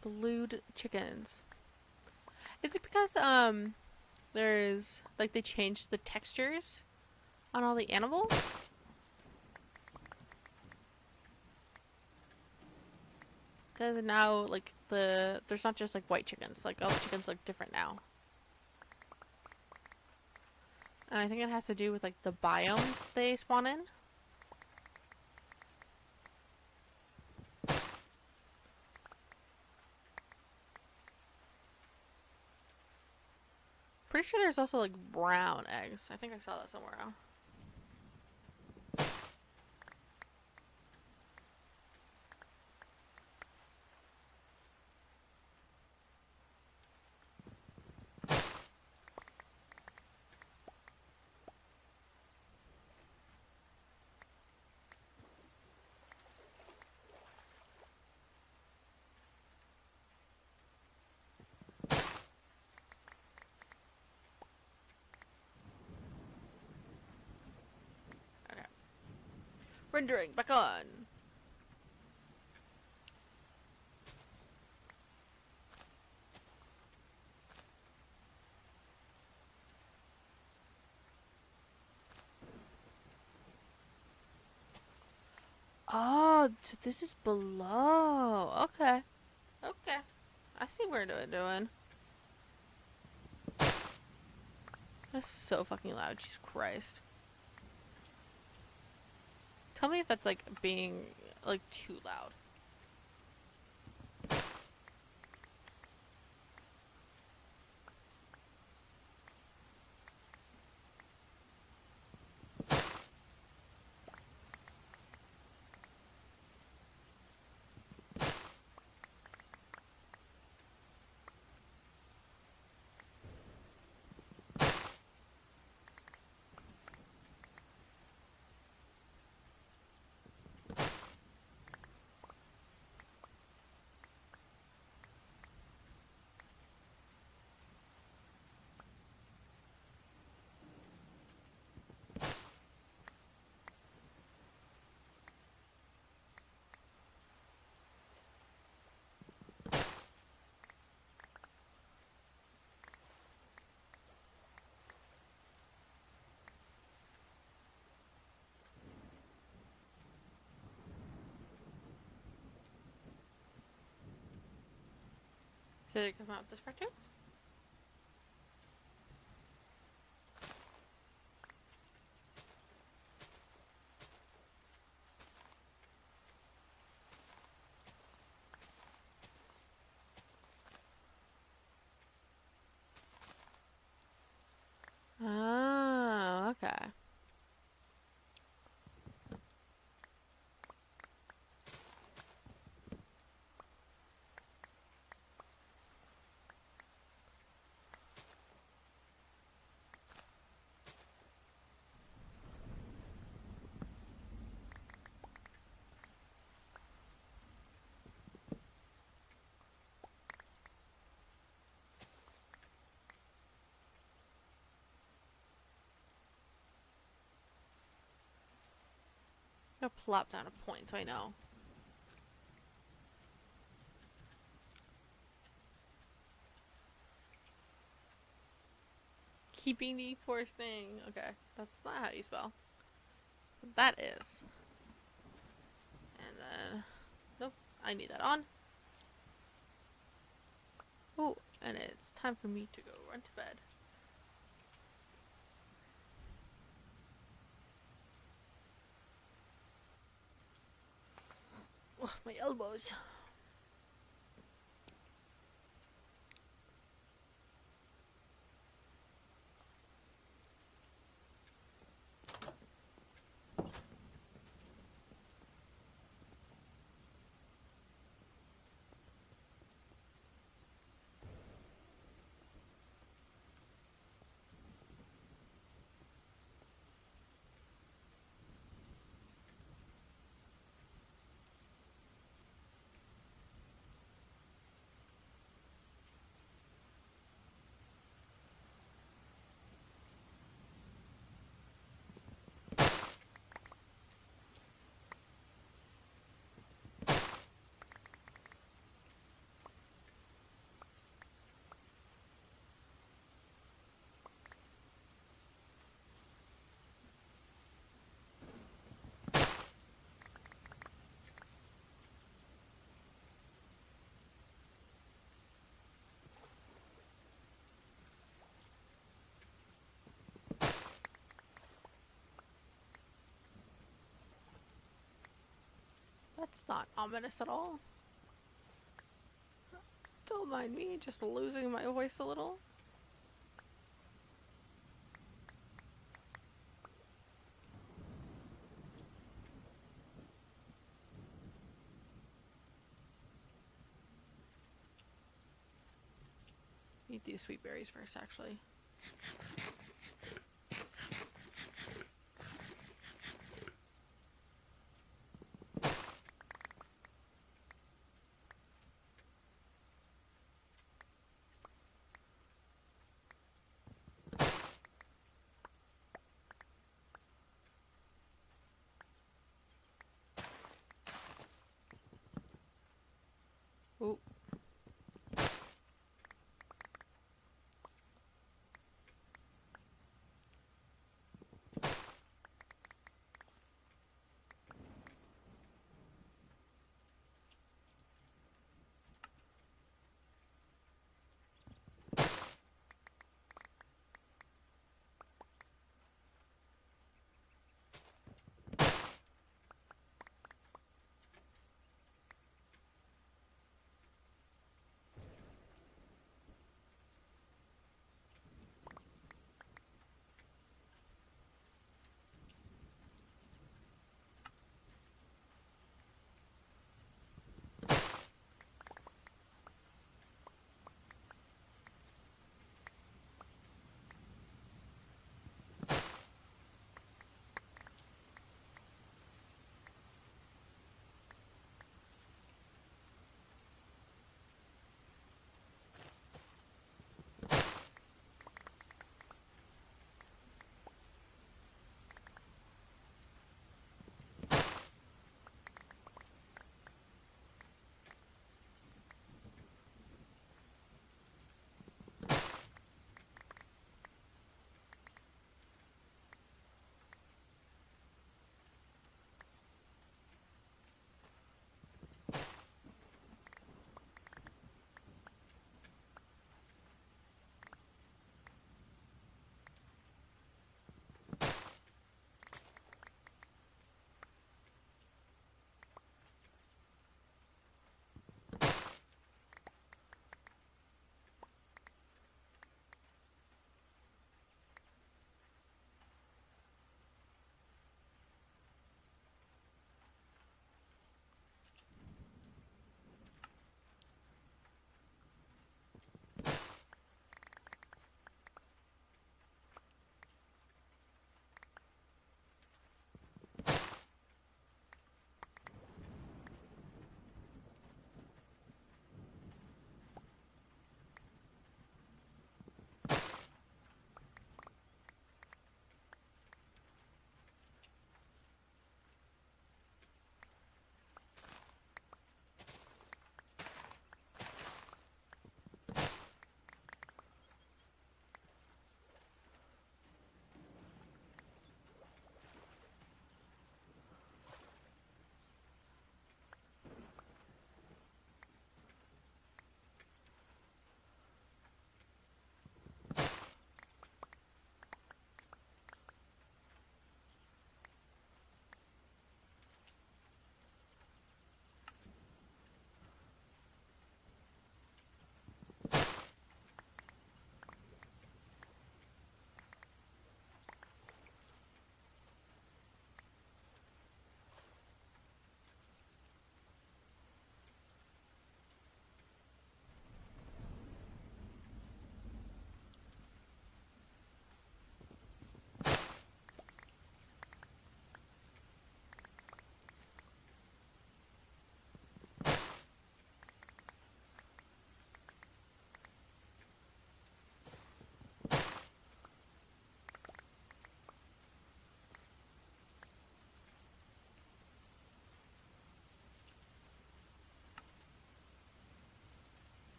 blued chickens. Is it because there's like they changed the textures on all the animals? Because now like there's not just like white chickens, like all the chickens look different now. And I think it has to do with like the biome they spawn in. Pretty sure there's also like brown eggs. I think I saw that somewhere else. Rendering back on. Oh, so this is below. Okay. Okay. I see where they're doing. That's so fucking loud. Jesus Christ. Tell me if that's like being like too loud. Did it come out this far too? Oh, okay. I'm gonna plop down a point so I know. Keeping deforesting. Okay, that's not how you spell. But that is. And then, nope, I need that on. Oh, and it's time for me to go run to bed. Oh, my elbows. That's not ominous at all. Don't mind me, just losing my voice a little. Eat these sweet berries first, actually. Ooh.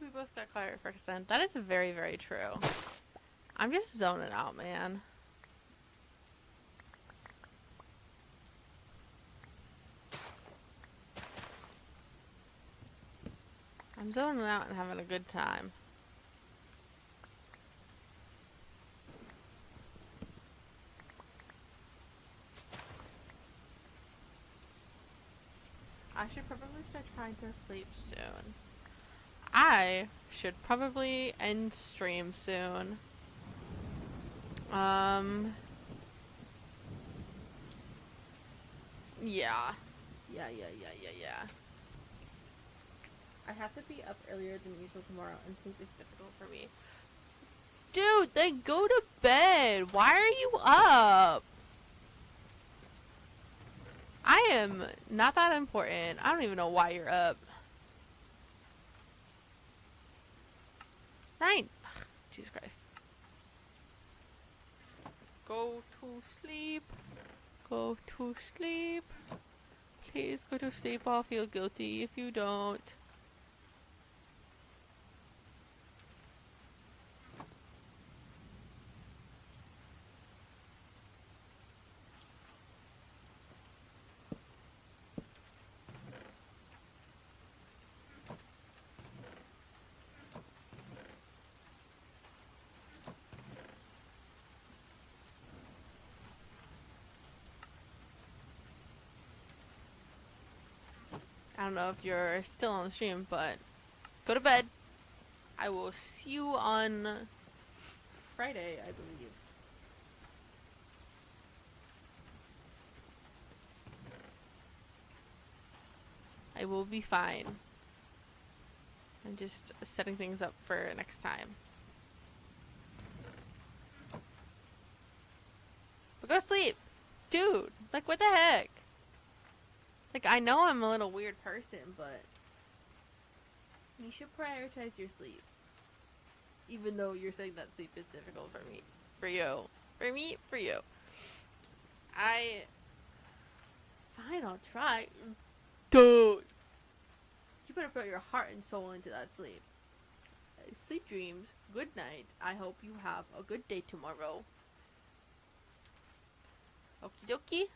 we both got clarification. That is very, very true. I'm just zoning out, man. I'm zoning out and having a good time. I should probably start trying to sleep soon. I should probably end stream soon. Yeah. Yeah. I have to be up earlier than usual tomorrow, and sleep is difficult for me. Dude, then go to bed. Why are you up? I am not that important. I don't even know why you're up. 9. Jesus Christ. Go to sleep. Go to sleep. Please go to sleep. I'll feel guilty if you don't. I don't know if you're still on the stream, but go to bed. I will see you on Friday, I believe. I will be fine. I'm just setting things up for next time. But go to sleep! Dude, like what the heck? Like, I know I'm a little weird person, but you should prioritize your sleep. Even though you're saying that sleep is difficult for me. For you. For me, for you. Fine, I'll try. Dude! You better put your heart and soul into that sleep. Sleep dreams. Good night. I hope you have a good day tomorrow. Okie dokie.